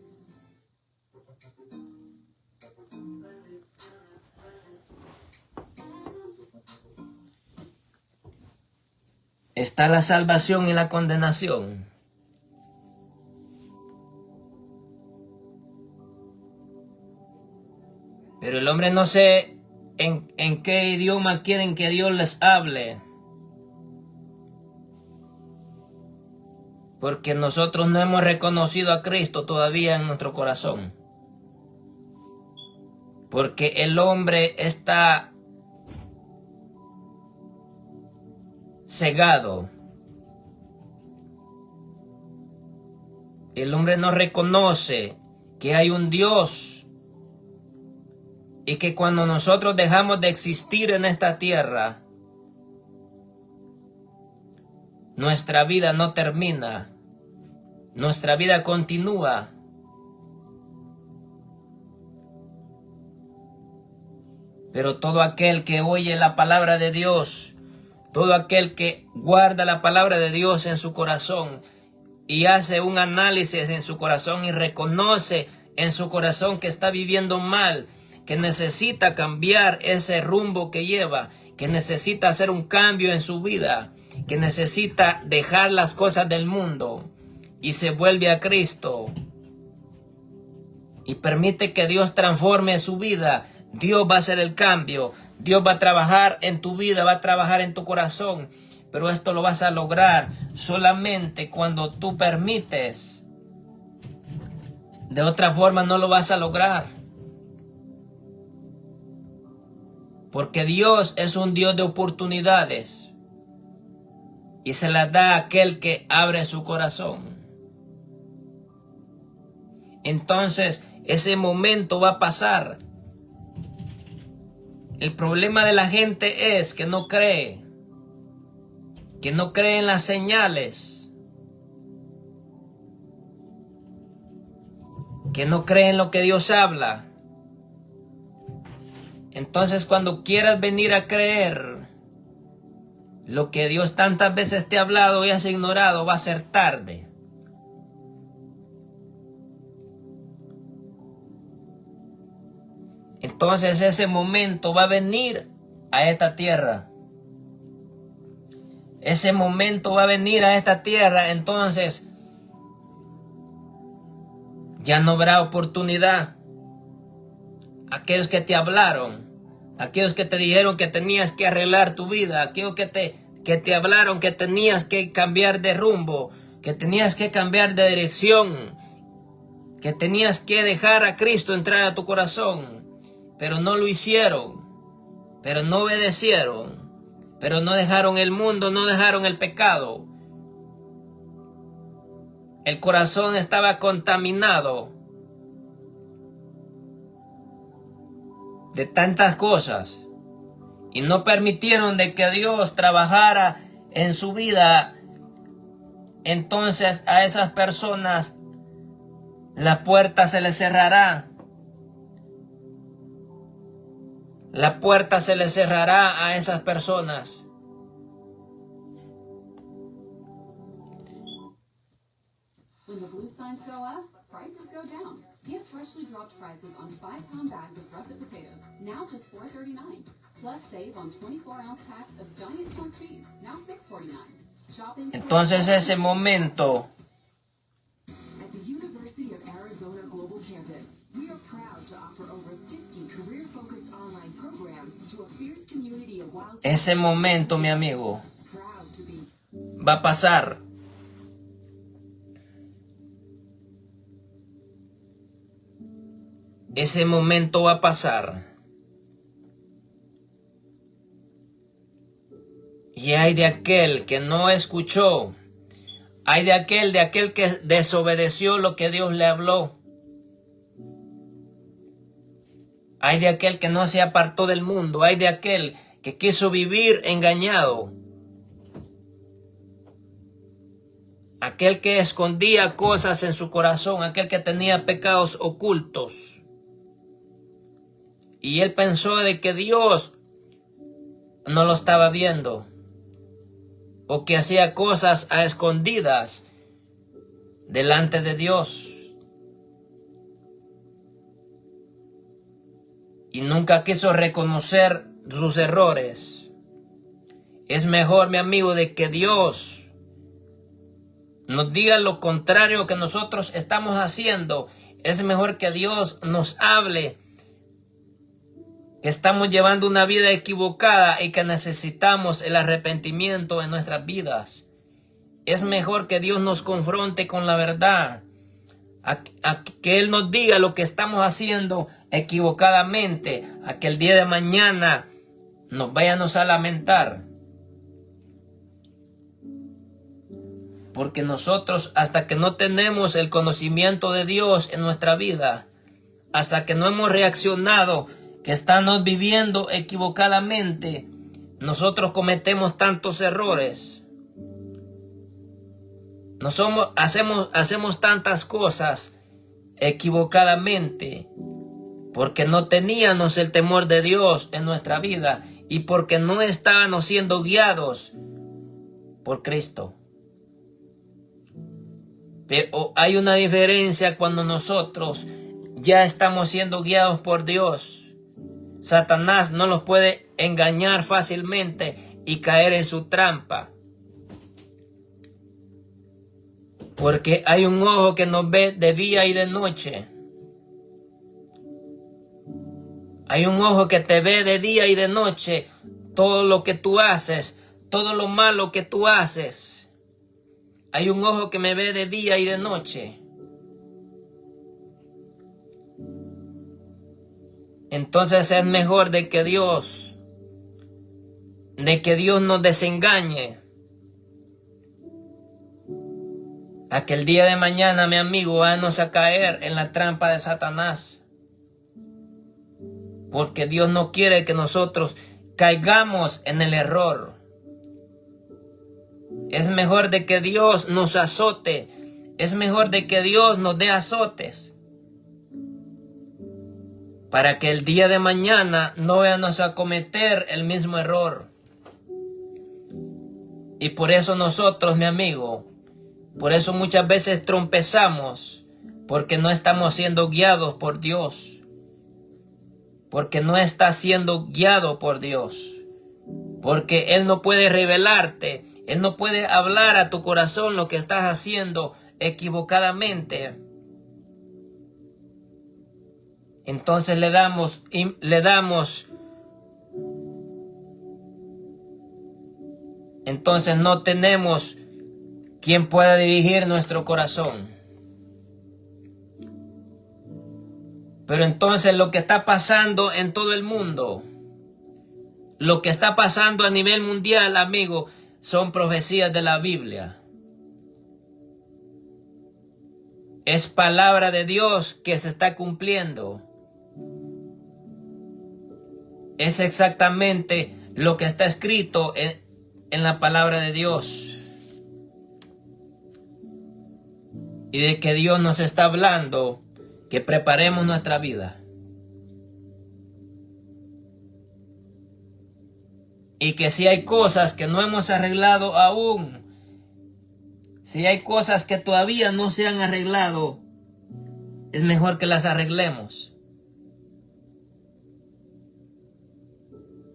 [SPEAKER 1] Está la salvación y la condenación. Pero el hombre no se en qué idioma quieren que Dios les hable. Porque nosotros no hemos reconocido a Cristo todavía en nuestro corazón. Porque el hombre está cegado. El hombre no reconoce que hay un Dios y que cuando nosotros dejamos de existir en esta tierra, nuestra vida no termina, nuestra vida continúa. Pero todo aquel que oye la palabra de Dios, todo aquel que guarda la palabra de Dios en su corazón y hace un análisis en su corazón y reconoce en su corazón que está viviendo mal, que necesita cambiar ese rumbo que lleva, que necesita hacer un cambio en su vida, que necesita dejar las cosas del mundo y se vuelve a Cristo y permite que Dios transforme su vida, Dios va a hacer el cambio, Dios va a trabajar en tu vida, va a trabajar en tu corazón. Pero esto lo vas a lograr solamente cuando tú permites. De otra forma no lo vas a lograr. Porque Dios es un Dios de oportunidades. Y se las da a aquel que abre su corazón. Entonces ese momento va a pasar. El problema de la gente es que no cree. Que no cree en las señales. Que no cree en lo que Dios habla. Entonces cuando quieras venir a creer lo que Dios tantas veces te ha hablado y has ignorado, va a ser tarde. Entonces ese momento va a venir a esta tierra. Ese momento va a venir a esta tierra. Entonces ya no habrá oportunidad. Aquellos que te hablaron, aquellos que te dijeron que tenías que arreglar tu vida, aquellos que te hablaron que tenías que cambiar de rumbo, que tenías que cambiar de dirección, que tenías que dejar a Cristo entrar a tu corazón. Pero no lo hicieron, pero no obedecieron, pero no dejaron el mundo, no dejaron el pecado. El corazón estaba contaminado de tantas cosas y no permitieron de que Dios trabajara en su vida. Entonces a esas personas la puerta se les cerrará. La puerta se les cerrará a esas personas.
[SPEAKER 3] When the blue signs go up, prices go down. Get freshly dropped prices on 5-pound bags of russet potatoes, now just $4.39. Plus save on 24-ounce packs of giant chunk cheese, now $6.49. Shopping.
[SPEAKER 1] Entonces ese momento
[SPEAKER 4] At the University of Arizona Global Campus, we are proud to offer over 50 career-focused online programs to a fierce community of wild.
[SPEAKER 1] ese momento, mi amigo,
[SPEAKER 4] Proud to be
[SPEAKER 1] va a pasar. Ese momento va a pasar. Y hay de aquel que no escuchó. Hay de aquel que desobedeció lo que Dios le habló. Hay de aquel que no se apartó del mundo. Hay de aquel que quiso vivir engañado. Aquel que escondía cosas en su corazón. Aquel que tenía pecados ocultos. Y él pensó de que Dios no lo estaba viendo. O que hacía cosas a escondidas delante de Dios. Y nunca quiso reconocer sus errores. Es mejor, mi amigo, de que Dios nos diga lo contrario que nosotros estamos haciendo. Es mejor que Dios nos hable. que estamos llevando una vida equivocada y que necesitamos el arrepentimiento en nuestras vidas. Es mejor que Dios nos confronte con la verdad, a que Él nos diga lo que estamos haciendo equivocadamente, a que el día de mañana nos vayamos a lamentar. Porque nosotros, hasta que no tenemos el conocimiento de Dios en nuestra vida, hasta que no hemos reaccionado, que estamos viviendo equivocadamente, nosotros cometemos tantos errores. Hacemos tantas cosas equivocadamente porque no teníamos el temor de Dios en nuestra vida y porque no estábamos siendo guiados por Cristo. Pero hay una diferencia cuando nosotros ya estamos siendo guiados por Dios. Satanás no los puede engañar fácilmente y caer en su trampa. Porque hay un ojo que nos ve de día y de noche. Hay un ojo que te ve de día y de noche. Todo lo que tú haces, todo lo malo que tú haces. Hay un ojo que me ve de día y de noche. Entonces es mejor de que Dios nos desengañe, a que el día de mañana, mi amigo, vamos a caer en la trampa de Satanás. Porque Dios no quiere que nosotros caigamos en el error. Es mejor de que Dios nos azote. Es mejor de que Dios nos dé azotes. Para que el día de mañana no vayamos a cometer el mismo error. Y por eso nosotros, mi amigo, por eso muchas veces trompezamos, porque no estamos siendo guiados por Dios. Porque no estás siendo guiado por Dios. Porque Él no puede revelarte, Él no puede hablar a tu corazón lo que estás haciendo equivocadamente. Entonces entonces no tenemos quien pueda dirigir nuestro corazón. Pero entonces lo que está pasando en todo el mundo, lo que está pasando a nivel mundial, amigo, son profecías de la Biblia. Es palabra de Dios que se está cumpliendo. Es exactamente lo que está escrito en la palabra de Dios. Y de que Dios nos está hablando que preparemos nuestra vida. Y que si hay cosas que no hemos arreglado aún, si hay cosas que todavía no se han arreglado, es mejor que las arreglemos.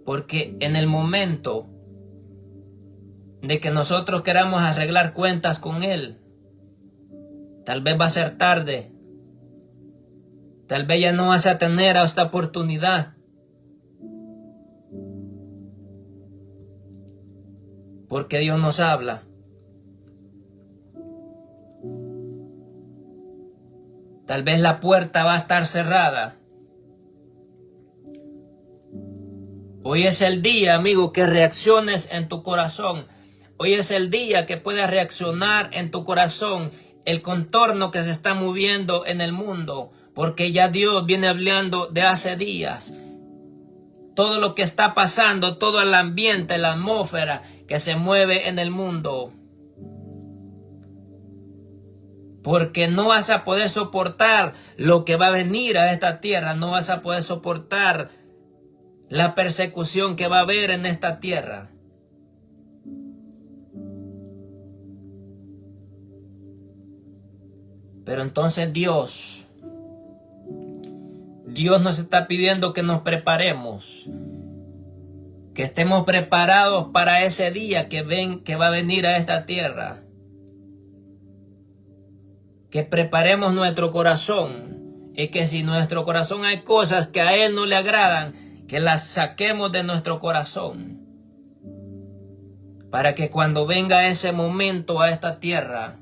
[SPEAKER 1] Porque en el momento de que nosotros queramos arreglar cuentas con Él, tal vez va a ser tarde. Tal vez ya no vas a tener esta oportunidad. Porque Dios nos habla. Tal vez la puerta va a estar cerrada. Hoy es el día, amigo, que reacciones en tu corazón. Hoy es el día que puedas reaccionar en tu corazón el contorno que se está moviendo en el mundo. Porque ya Dios viene hablando de hace días. Todo lo que está pasando, todo el ambiente, la atmósfera que se mueve en el mundo. Porque no vas a poder soportar lo que va a venir a esta tierra. No vas a poder soportar la persecución que va a haber en esta tierra. Pero entonces Dios nos está pidiendo que nos preparemos. Que estemos preparados para ese día que va a venir a esta tierra. Que preparemos nuestro corazón. Y que si en nuestro corazón hay cosas que a Él no le agradan, que las saquemos de nuestro corazón, para que cuando venga ese momento a esta tierra,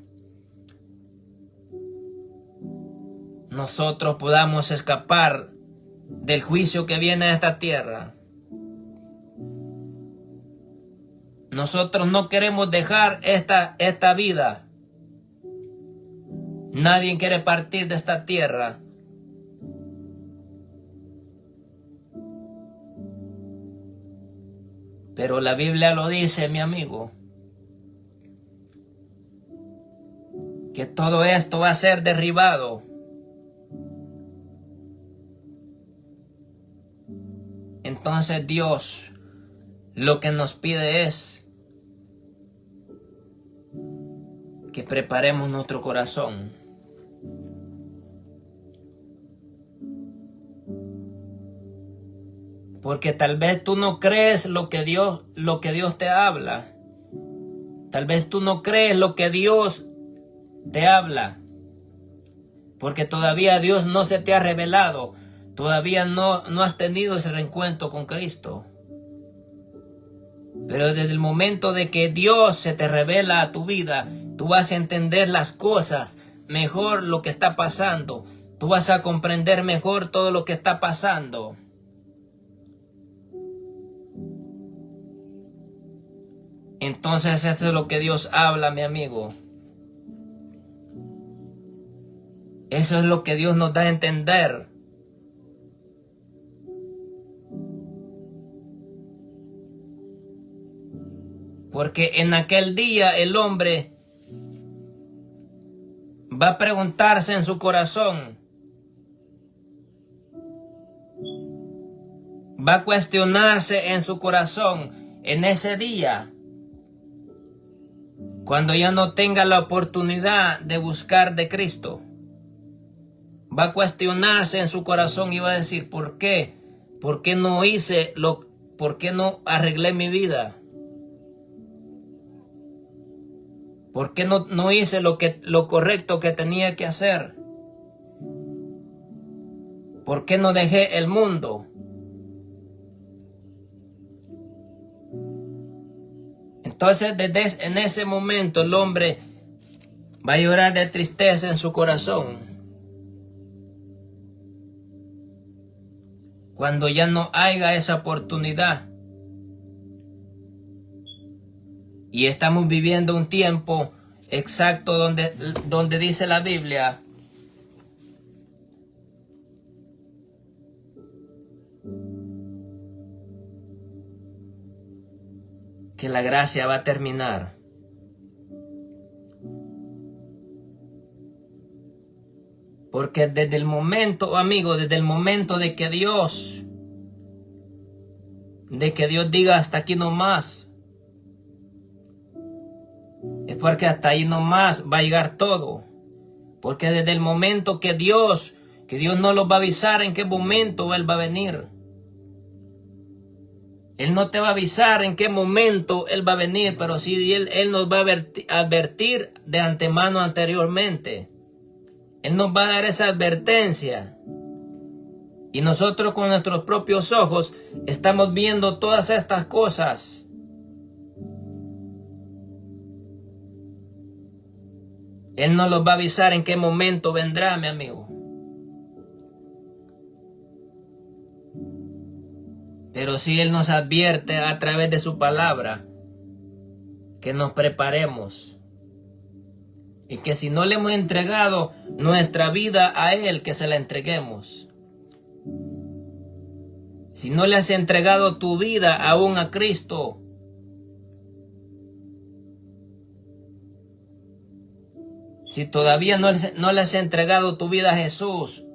[SPEAKER 1] nosotros podamos escapar del juicio que viene a esta tierra. Nosotros no queremos dejar esta vida. Nadie quiere partir de esta tierra. Pero la Biblia lo dice, mi amigo, que todo esto va a ser derribado. Entonces Dios lo que nos pide es que preparemos nuestro corazón. Porque tal vez tú no crees lo que Dios te habla. Tal vez tú no crees lo que Dios te habla. Porque todavía Dios no se te ha revelado. Todavía no has tenido ese reencuentro con Cristo. Pero desde el momento de que Dios se te revela a tu vida, tú vas a entender las cosas mejor, lo que está pasando. Tú vas a comprender mejor todo lo que está pasando. Entonces eso es lo que Dios habla, mi amigo. Eso es lo que Dios nos da a entender. Porque en aquel día el hombre va a preguntarse en su corazón, va a cuestionarse en su corazón en ese día, cuando ya no tenga la oportunidad de buscar de Cristo. Va a cuestionarse en su corazón y va a decir, ¿por qué? ¿Por qué no por qué no arreglé mi vida? ¿Por qué no hice lo correcto que tenía que hacer? ¿Por qué no dejé el mundo? Entonces, en ese momento el hombre va a llorar de tristeza en su corazón. Cuando ya no haya esa oportunidad. Y estamos viviendo un tiempo exacto donde dice la Biblia que la gracia va a terminar. Porque desde el momento, amigo, desde el momento de que Dios diga hasta aquí no más, es porque hasta ahí nomás va a llegar todo. Porque desde el momento que Dios no los va a avisar en qué momento Él va a venir. Él no te va a avisar en qué momento Él va a venir, pero sí Él nos va a advertir de antemano anteriormente. Él nos va a dar esa advertencia. Y nosotros con nuestros propios ojos estamos viendo todas estas cosas. Él nos los va a avisar en qué momento vendrá, mi amigo. Pero sí Él nos advierte a través de su palabra que nos preparemos. Y que si no le hemos entregado nuestra vida a Él, que se la entreguemos. Si no le has entregado tu vida aún a Cristo, si todavía no le has entregado tu vida a Jesús,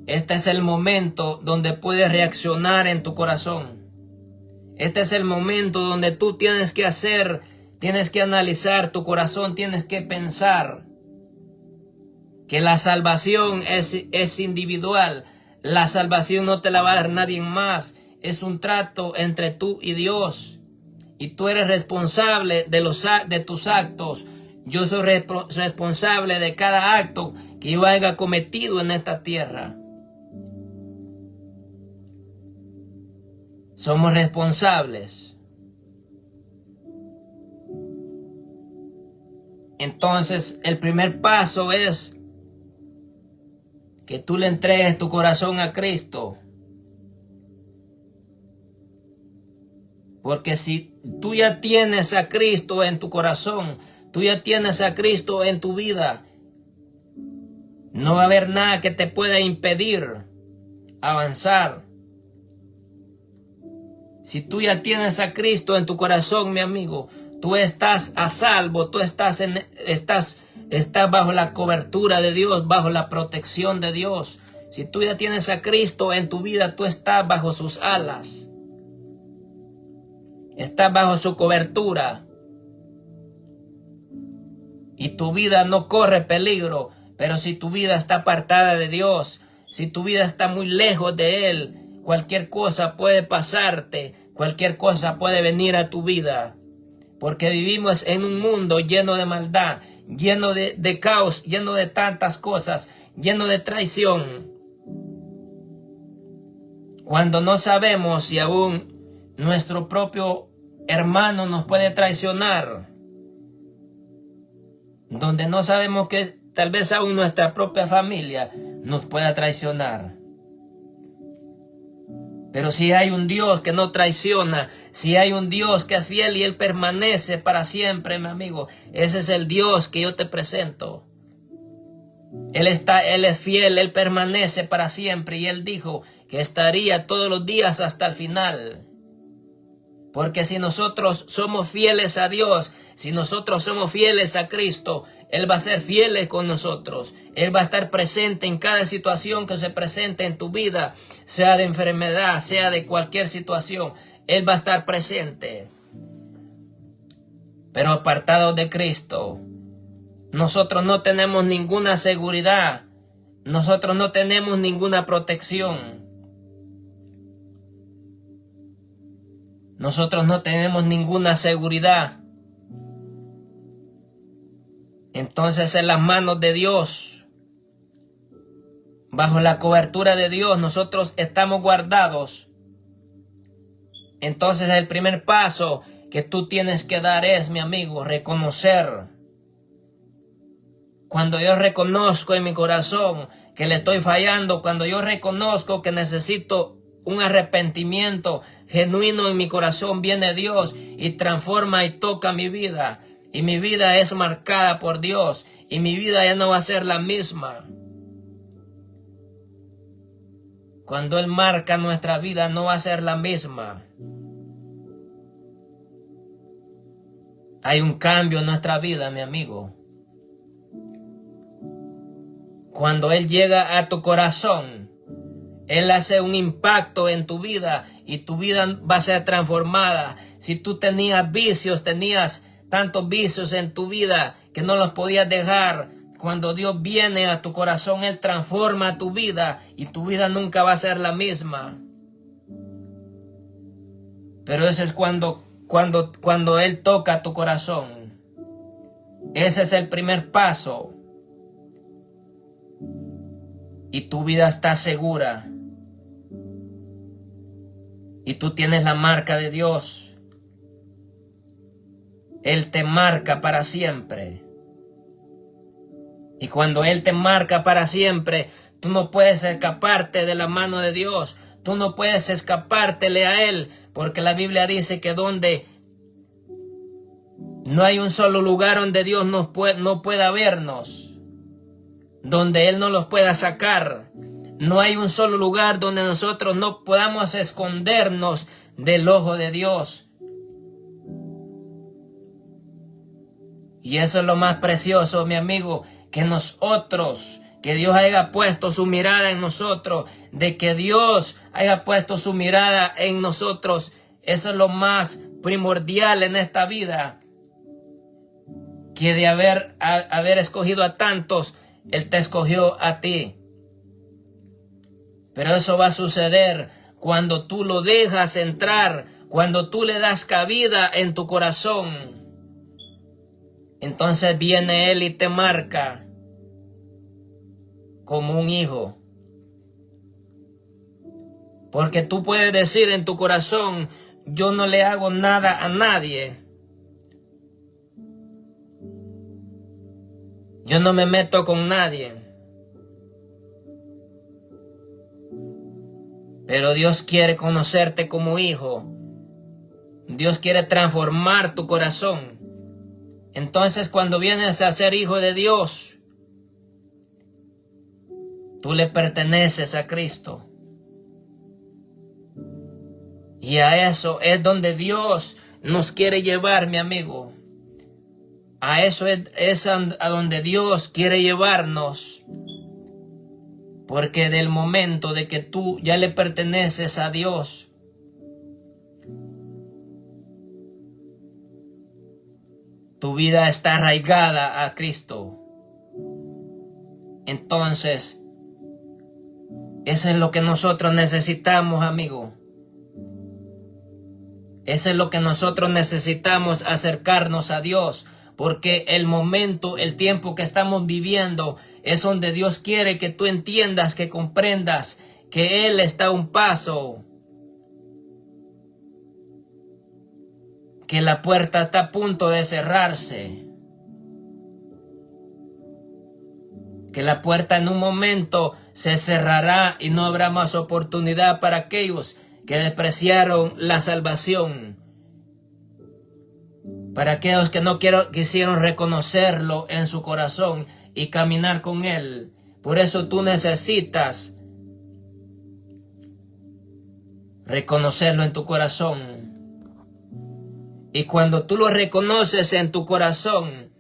[SPEAKER 1] este es el momento donde puedes reaccionar en tu corazón. Este es el momento donde tú tienes que analizar tu corazón, tienes que pensar que la salvación es individual. La salvación no te la va a dar nadie más. Es un trato entre tú y Dios. Y tú eres responsable de tus actos. Yo soy responsable de cada acto que yo haya cometido en esta tierra. somos responsables. Entonces, el primer paso es que tú le entregues tu corazón a Cristo. Porque si tú ya tienes a Cristo en tu corazón, tú ya tienes a Cristo en tu vida, no va a haber nada que te pueda impedir avanzar. Si tú ya tienes a Cristo en tu corazón, mi amigo, tú estás a salvo, tú estás bajo la cobertura de Dios, bajo la protección de Dios. Si tú ya tienes a Cristo en tu vida, tú estás bajo sus alas. Estás bajo su cobertura. Y tu vida no corre peligro. Pero si tu vida está apartada de Dios, si tu vida está muy lejos de Él, cualquier cosa puede pasarte, cualquier cosa puede venir a tu vida. Porque vivimos en un mundo lleno de maldad, lleno de caos, lleno de tantas cosas, lleno de traición. Cuando no sabemos si aún nuestro propio hermano nos puede traicionar, donde no sabemos que tal vez aún nuestra propia familia nos pueda traicionar. Pero si hay un Dios que no traiciona, si hay un Dios que es fiel y Él permanece para siempre, mi amigo, ese es el Dios que yo te presento. Él es fiel, Él permanece para siempre y Él dijo que estaría todos los días hasta el final. Porque si nosotros somos fieles a Dios, si nosotros somos fieles a Cristo, Él va a ser fiel con nosotros. Él va a estar presente en cada situación que se presente en tu vida, sea de enfermedad, sea de cualquier situación. Él va a estar presente. Pero apartados de Cristo, nosotros no tenemos ninguna seguridad. Nosotros no tenemos ninguna protección. Nosotros no tenemos ninguna seguridad. Entonces, en las manos de Dios, bajo la cobertura de Dios, nosotros estamos guardados. Entonces, el primer paso que tú tienes que dar es, mi amigo, reconocer. Cuando yo reconozco en mi corazón que le estoy fallando, cuando yo reconozco que necesito un arrepentimiento genuino en mi corazón, viene Dios y transforma y toca mi vida. Y mi vida es marcada por Dios. Y mi vida ya no va a ser la misma. Cuando Él marca nuestra vida, no va a ser la misma. Hay un cambio en nuestra vida, mi amigo. Cuando Él llega a tu corazón, Él hace un impacto en tu vida y tu vida va a ser transformada. Si tú tenías vicios, tenías tantos vicios en tu vida que no los podías dejar, cuando Dios viene a tu corazón, Él transforma tu vida y tu vida nunca va a ser la misma. Pero ese es cuando Él toca tu corazón. Ese es el primer paso. Y tu vida está segura. Y tú tienes la marca de Dios. Él te marca para siempre. Y cuando Él te marca para siempre, tú no puedes escaparte de la mano de Dios. Tú no puedes escapártele a Él. Porque la Biblia dice que donde no hay un solo lugar donde Dios no pueda vernos. Donde Él no los pueda sacar. No hay un solo lugar donde nosotros no podamos escondernos del ojo de Dios. Y eso es lo más precioso, mi amigo, que nosotros, que Dios haya puesto su mirada en nosotros, de que Dios haya puesto su mirada en nosotros. Eso es lo más primordial en esta vida. Que de haber escogido a tantos, Él te escogió a ti. Pero eso va a suceder cuando tú lo dejas entrar, cuando tú le das cabida en tu corazón. Entonces viene Él y te marca como un hijo. Porque tú puedes decir en tu corazón, yo no le hago nada a nadie. Yo no me meto con nadie. Pero Dios quiere conocerte como hijo. Dios quiere transformar tu corazón. Entonces, cuando vienes a ser hijo de Dios, tú le perteneces a Cristo. Y a eso es donde Dios nos quiere llevar, mi amigo. A eso es a donde Dios quiere llevarnos. Porque del momento de que tú ya le perteneces a Dios, tu vida está arraigada a Cristo. Entonces, eso es lo que nosotros necesitamos, amigo. Eso es lo que nosotros necesitamos, acercarnos a Dios. Porque el momento, el tiempo que estamos viviendo es donde Dios quiere que tú entiendas, que comprendas que Él está a un paso. Que la puerta está a punto de cerrarse. Que la puerta en un momento se cerrará y no habrá más oportunidad para aquellos que despreciaron la salvación. Para aquellos que no quisieron reconocerlo en su corazón y caminar con Él. Por eso tú necesitas reconocerlo en tu corazón. Y cuando tú lo reconoces en tu corazón,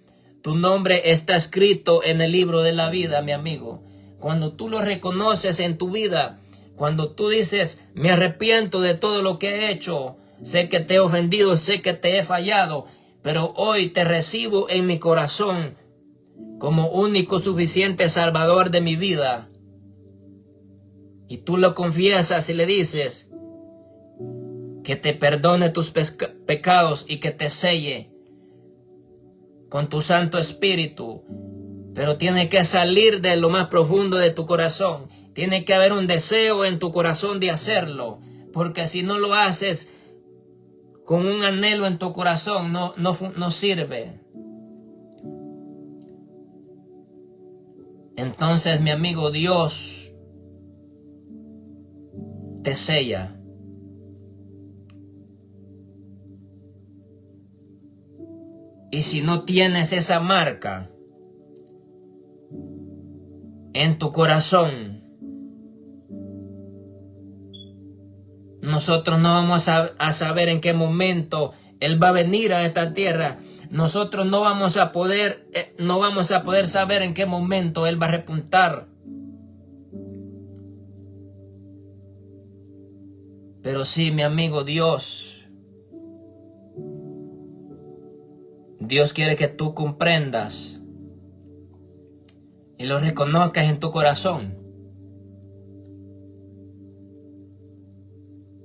[SPEAKER 1] tu nombre está escrito en el libro de la vida, mi amigo. Cuando tú lo reconoces en tu vida, cuando tú dices, me arrepiento de todo lo que he hecho, sé que te he ofendido, sé que te he fallado, pero hoy te recibo en mi corazón como único suficiente Salvador de mi vida. Y tú lo confiesas y le dices que te perdone tus pecados y que te selle con tu Santo Espíritu. Pero tiene que salir de lo más profundo de tu corazón. Tiene que haber un deseo en tu corazón de hacerlo. Porque si no lo haces con un anhelo en tu corazón, no sirve. Entonces, mi amigo, Dios te sella. Y si no tienes esa marca en tu corazón, nosotros no vamos a saber en qué momento Él va a venir a esta tierra. Nosotros no vamos a poder saber en qué momento Él va a repuntar. Pero sí, mi amigo, Dios quiere que tú comprendas y lo reconozcas en tu corazón.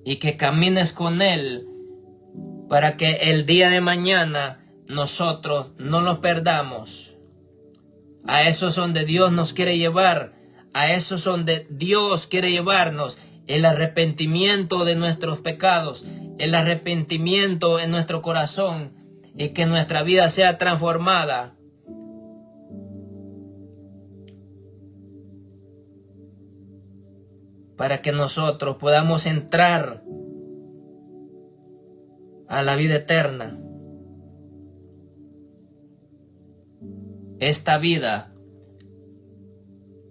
[SPEAKER 1] Y que camines con Él para que el día de mañana nosotros no nos perdamos. A eso es donde Dios nos quiere llevar. A eso es donde Dios quiere llevarnos. El arrepentimiento de nuestros pecados. El arrepentimiento en nuestro corazón. Y que nuestra vida sea transformada. Para que nosotros podamos entrar a la vida eterna. Esta vida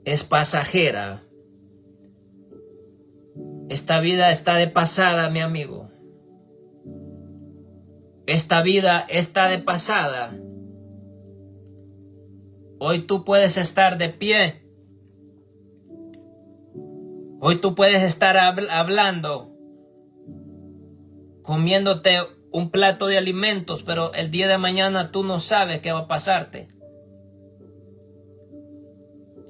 [SPEAKER 1] es pasajera. Esta vida está de pasada, mi amigo. Esta vida está de pasada. Hoy tú puedes estar de pie. Hoy tú puedes estar hablando, comiéndote un plato de alimentos, pero el día de mañana tú no sabes qué va a pasarte.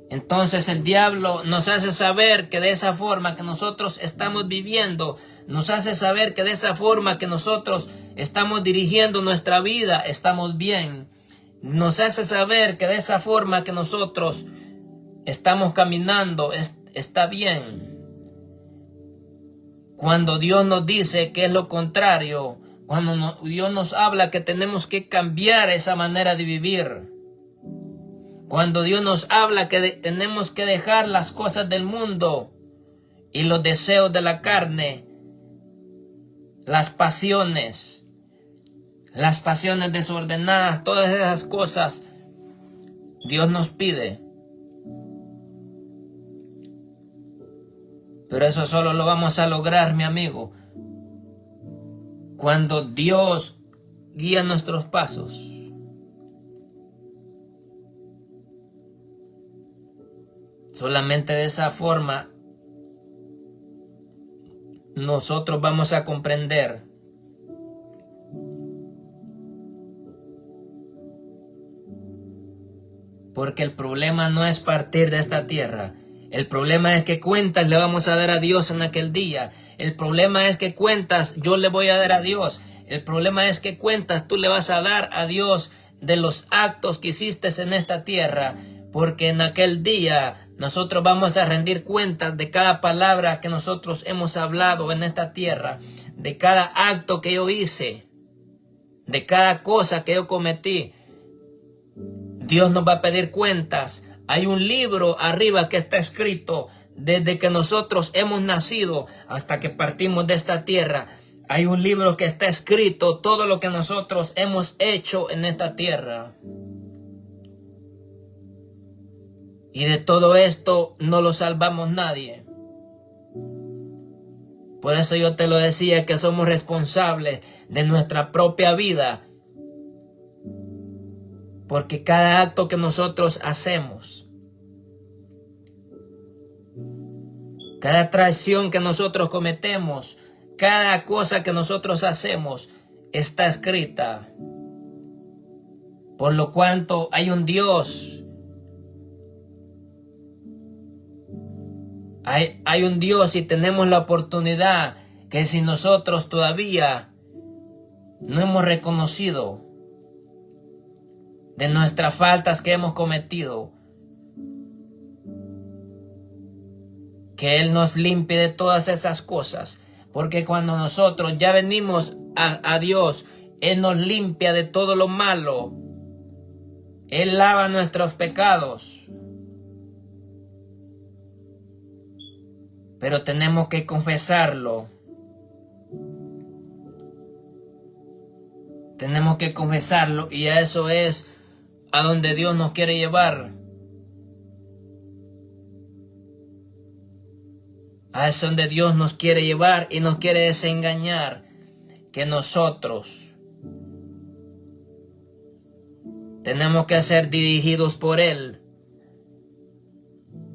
[SPEAKER 1] Entonces el diablo nos hace saber que de esa forma que nosotros estamos viviendo, nos hace saber que de esa forma que nosotros estamos dirigiendo nuestra vida, estamos bien. Nos hace saber que de esa forma que nosotros estamos caminando, está bien. cuando Dios nos dice que es lo contrario, cuando Dios nos habla que tenemos que cambiar esa manera de vivir, cuando Dios nos habla que tenemos que dejar las cosas del mundo y los deseos de la carne, las pasiones desordenadas, todas esas cosas, Dios nos pide. Pero eso solo lo vamos a lograr, mi amigo, cuando Dios guía nuestros pasos. Solamente de esa forma nosotros vamos a comprender porque el problema no es partir de esta tierra. El problema es qué cuentas le vamos a dar a Dios en aquel día. El problema es qué cuentas yo le voy a dar a Dios. El problema es qué cuentas tú le vas a dar a Dios de los actos que hiciste en esta tierra. Porque en aquel día nosotros vamos a rendir cuentas de cada palabra que nosotros hemos hablado en esta tierra. De cada acto que yo hice. De cada cosa que yo cometí. Dios nos va a pedir cuentas. Hay un libro arriba que está escrito desde que nosotros hemos nacido hasta que partimos de esta tierra. Hay un libro que está escrito todo lo que nosotros hemos hecho en esta tierra. Y de todo esto no lo salvamos nadie. Por eso yo te lo decía que somos responsables de nuestra propia vida. Porque cada acto que nosotros hacemos, cada traición que nosotros cometemos, cada cosa que nosotros hacemos, está escrita. Por lo cuanto hay un Dios. Hay un Dios y tenemos la oportunidad que si nosotros todavía no hemos reconocido de nuestras faltas que hemos cometido, que Él nos limpie de todas esas cosas, porque cuando nosotros ya venimos a Dios, Él nos limpia de todo lo malo, Él lava nuestros pecados, pero tenemos que confesarlo. Tenemos que confesarlo y a eso es a donde Dios nos quiere llevar. A eso donde Dios nos quiere llevar y nos quiere desengañar. Que nosotros tenemos que ser dirigidos por Él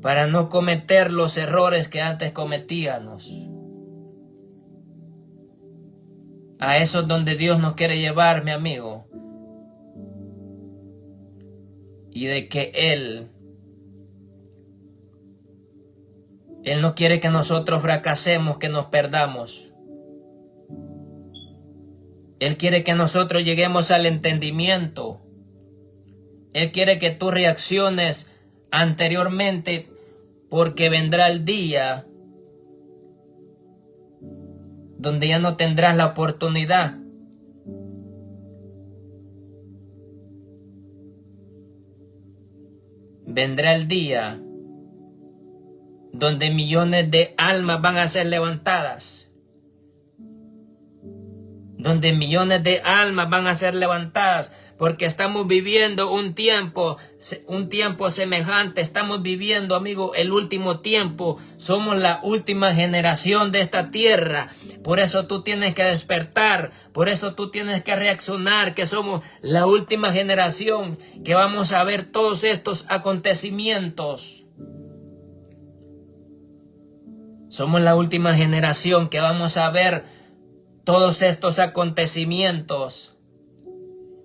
[SPEAKER 1] para no cometer los errores que antes cometíamos. A eso es donde Dios nos quiere llevar, mi amigo. Y de que Él no quiere que nosotros fracasemos, que nos perdamos. Él quiere que nosotros lleguemos al entendimiento. Él quiere que tú reacciones anteriormente, porque vendrá el día donde ya no tendrás la oportunidad. Vendrá el día donde millones de almas van a ser levantadas. Donde millones de almas van a ser levantadas. Porque estamos viviendo un tiempo semejante. Estamos viviendo, amigo, el último tiempo. Somos la última generación de esta tierra. Por eso tú tienes que despertar. Por eso tú tienes que reaccionar. Que somos la última generación que vamos a ver todos estos acontecimientos. Somos la última generación que vamos a ver todos estos acontecimientos.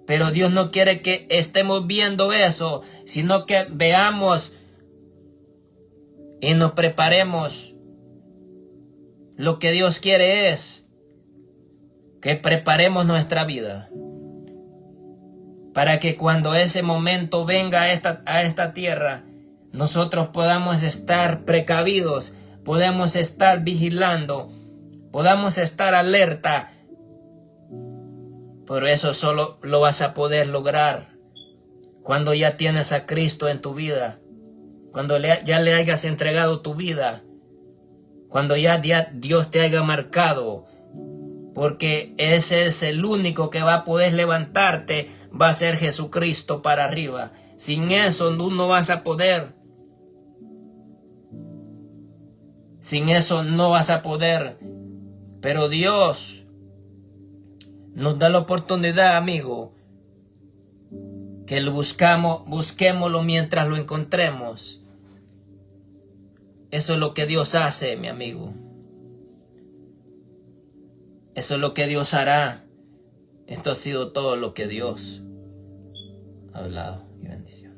[SPEAKER 1] Pero Dios no quiere que estemos viendo eso, sino que veamos y nos preparemos. Lo que Dios quiere es que preparemos nuestra vida para que cuando ese momento venga a esta tierra, nosotros podamos estar precavidos, podemos estar vigilando, podamos estar alerta. Pero eso solo lo vas a poder lograr cuando ya tienes a Cristo en tu vida, cuando ya le hayas entregado tu vida, cuando ya Dios te haya marcado, porque ese es el único que va a poder levantarte, va a ser Jesucristo para arriba. Sin eso tú no vas a poder. Sin eso no vas a poder. Pero Dios nos da la oportunidad, amigo, que lo busquémoslo mientras lo encontremos. Eso es lo que Dios hace, mi amigo. Eso es lo que Dios hará. Esto ha sido todo lo que Dios ha hablado. Y bendición.